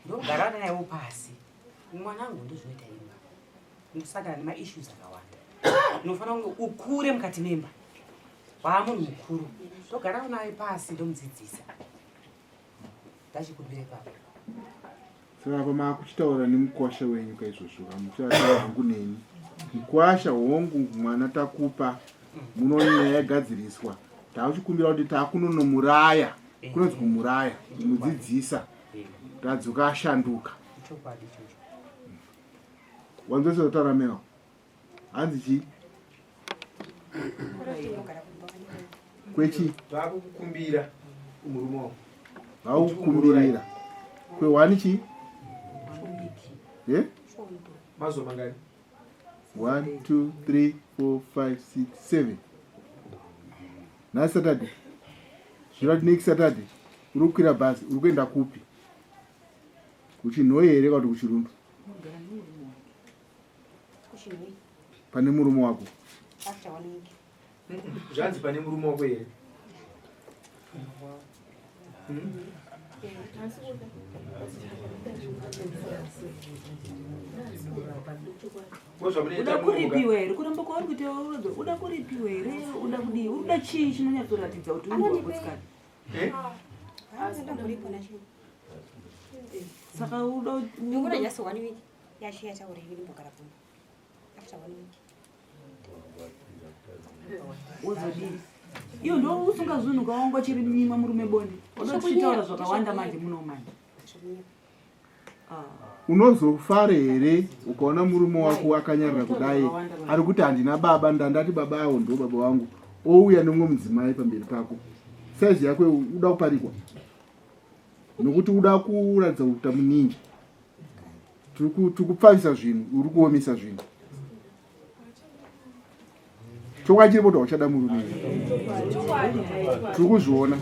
Ndogara nayewo pasi. Mwanangu ndozvinoita imba. Ndosangana nemaissues akawanda. Unofanira kunge ukure mukati memba. Waamunhu mukuru. Ndogara naye pasi ndomudzidzisa. Ndachikumbira ipapo. Saka pamakuchitaura nemukwasha wenyu kaizvozvo vamuchataura hangu neni. Mukwasha hongu mwana takupa munonyaya yagadziriswa. Takuchikumbira kuti takunonomuraya. Kunonzi kumuraya, kumudzidzisa. Tadzoka ashanduka. Wanzose kutaura mewa. Hanzi chi? Kwechi? Vakukumbira umurume wako. Vakukumbirira. Kwewani chi? Eh? Mazo mangani? 1, 2, 3, 4, 5, 6, 7. Na Saturday. Zvira next Saturday. Uri kukwira bhazi, uri kuenda kupi? Kuchinhoi here kana kuti kuchirundu? Kuchinhoi. Pane murume wako? Zvanzi pane murume wako here? Uda kuripiwa here kuramba kwauri kuti uda kuripiwa here uda kudii uda chii chinonyatsoratidza kuti uri wakosikana. Saka uda ndingoda just 1 week yashiya tauri ndimbogara kumba after 1 week. Wozodii? Iyo ndo usingazunhuka wangu chiri nyima murume bonde. Unochitaura zvakawanda manje muno manje. Unozofara here ukaona murume wako akanyarira kudai ari kuti handina baba ndandati baba awo ndo baba wangu ouya nemwe mudzimai pamberi pako. Saizi yako uda kuparikwa? nokuti uda kuratidza kuti tamuningi tiri kupfavisa zvinhu uri kuomesa zvinhu chokwadi chiri kuti uchada murume tiri kuzviona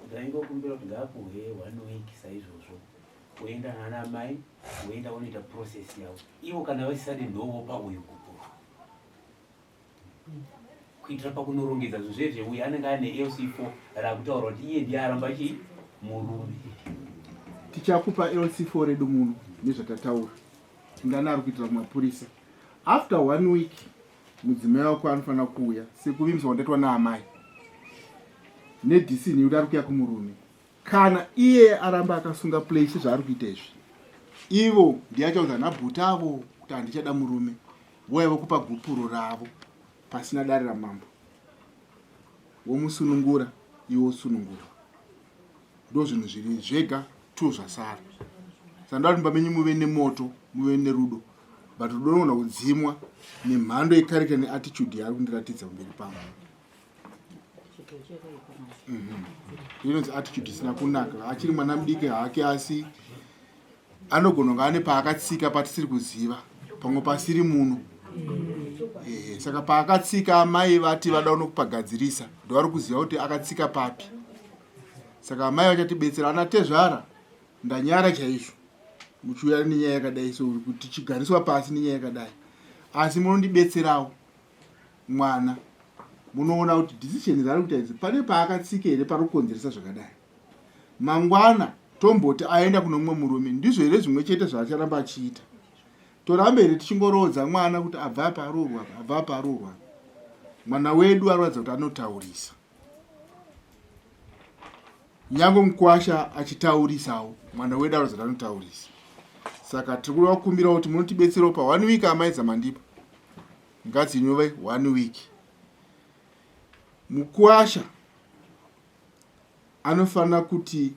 ndaingokumbira kuti ngakuhe 1 week saizvozvo kuenda nana mai kuenda unoita process yavo ivo kana vasisati ndovo pauyu kukuru kuitira pakunorongedza zvezvezve uyu anenge ane lc4 rakutaura kuti iye ndiye aramba chii murume tichakupa lc4 redu muno nezvatataura tingana ari kuitira kumapurisa after 1 week mudzimai wako anofanira kuuya sekuvimbiswa kundaitwa naamai nedhisini yekuti ari kuya kumurume kana iye aramba akasunga place zvaari kuita izvi ivo ndiyachaudza nabhuta avo kuti handichada murume voyavo kupa gupuro ravo pasina dare ramambo womusunungura iwo sunungura ndo zvinhu zviri zvega 2 zvasara sandoda kuti mbamenyu muve nemoto muve nerudo but rudo runogona kudzimwa nemhando yekarita neattitude yaari kundiratidza kumberi pangu inonzi attitude isina kunaka achiri mwana mudiki hake asi anogona kunge ane paakatsika patisiri kuziva pamwe pasiri muno saka paakatsika amai vati vada unokupagadzirisa ndovari kuziva kuti akatsika papi saka amai vachatibetsera ana tezvara ndanyara chaizvo muchiuya nenyaya yakadai so kuti chigariswa pasi nenyaya yakadai asi munondibetserawo mwana munoona kuti decision dzari kuita idzi pane paakatsika here pari kukonzeresa zvakadai mangwana tomboti aenda kuno mumwe murume ndizvo here zvimwe chete zvaacharamba achiita torambe here tichingoroodza mwana kuti abva apa aroorwa apa abva apa aroorwa apa mwana wedu anoratidza kuti anotaurisa nyange mukwasha achitaurisawo mwana wedu anoratidza kuti anotaurisa saka tiri kuda kukumbirawo kuti munotibetserawo pa 1 week amaidza mandipa ngadzinyove 1 week mukwasha anofanira kuti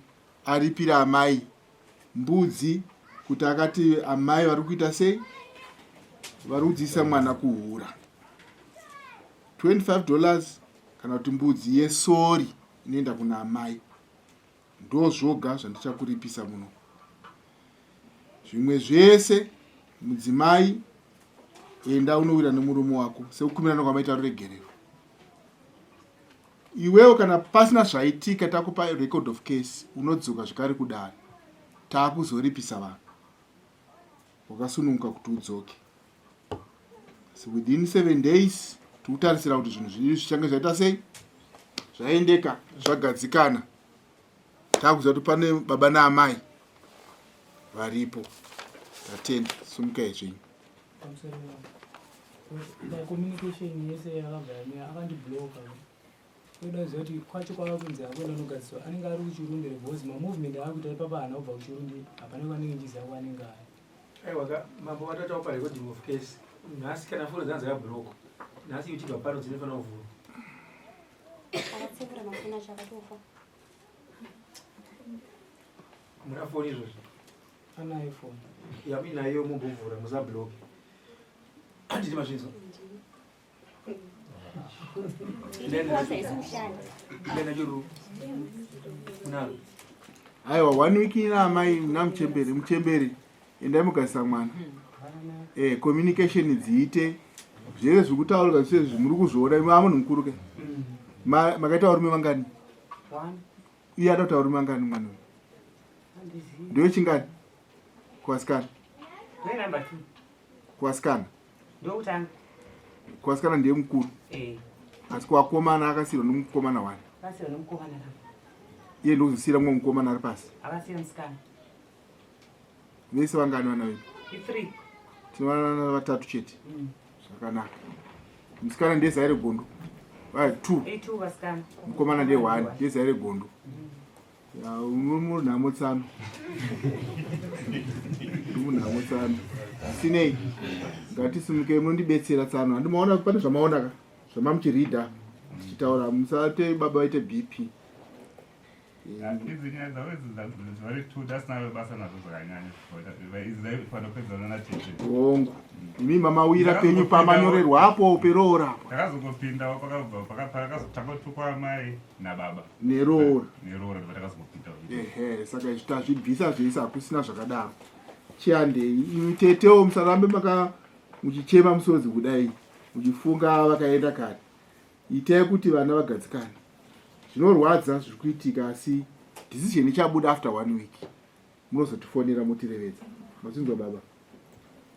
aripire amai mbudzi kuti akati amai vari kuita sei vari kudziisa mwana kuhura $25 kana kuti mbudzi yesori inoenda kuna amai ndo zvoga zvandichakuripisa muno zvimwe zvese mudzimai enda unowira nemurume wako sekukumirana kwamaita ruregerero iwewo kana pasina zvaitika takupa record of case unodzoka zvikari kudare taakuzoripisa vanhu wakasununguka kuti udzoke so within 7 days tikutarisira kuti zvinhu zviri zvichange zvaita sei zvaendeka zvagadzikana taakuziva kuti pane baba naamai varipo tatenda sumukai zvenyu communication yese yakabva akandibloka oda kuziva kuti kwacho kwava kunzi akwenda anogadziswa anenge ari kuchirumbire bhozi mamovement aakuita ipapa hana kubva kuchirumbire hapane kwanenge nchiziva kwanenge ari aiwa mambo watatawo parecording of case nhasi kana foni dzanzi dzakabhloka nhasi uchibva pano dzinofanira kuvhura akatsevura mafoni acho akatofa muna foni izvozvo anayo foni yami nayo mumbovhura musabhloke handiti mazvinzwa ndena churu unalo aiwa 1 week ina amai muna muchemberi endai mugadzisa mwana communication dziite zvese zvikutaurwa zvese zvimuri kuzviona imi amunhu mukuru ke makaita varume vangani iye ada kuti varume vangani mwana uyu ndewe chingani kuwasikana kuwasikana kuwasikana ndiye mukuru asi kuwakomana akasiyirwa nomukomana wani iye ndokuzosiyira mumwe mukomana ari pasi vese vangani vana vedu tinovanana 3 chete zvakanaka musikana ndiye zai regondo 2 mukomana ndiye 1 ndiye zai regondo munhamo tsano munhamo tsano sinei ngatisimukei munondibetsera tsano handimaona pane zvamaonaka zvamamuchiridha tichitaura musate baba vaite bp idzi nyaya dzavo idzi vari two dasinayo basa nazo zvakanyanya panopedzana natete hongu imi mamawira penyu pamanyorerwapo perorapo takazongopindawo pakazotanga kutukwa amai nababa neroora patakazongopinda ehe saka tazvibvisa zvese hakusina zvakadaro chiandei imi tetewo musarambe muchichema musodzi kudai muchifunga vakaenda kare itai kuti vana vagadzikane zvinorwadza zviri kuitika asi decision ichabuda after 1 week munozotifonera motirevedza matsinzwa baba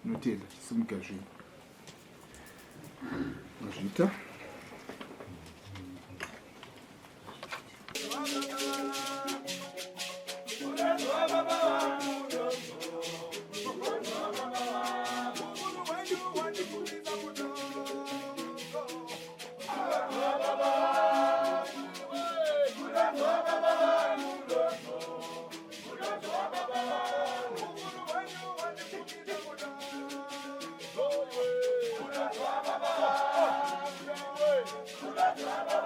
notenda chisimuka zvinhu mazvita Baba,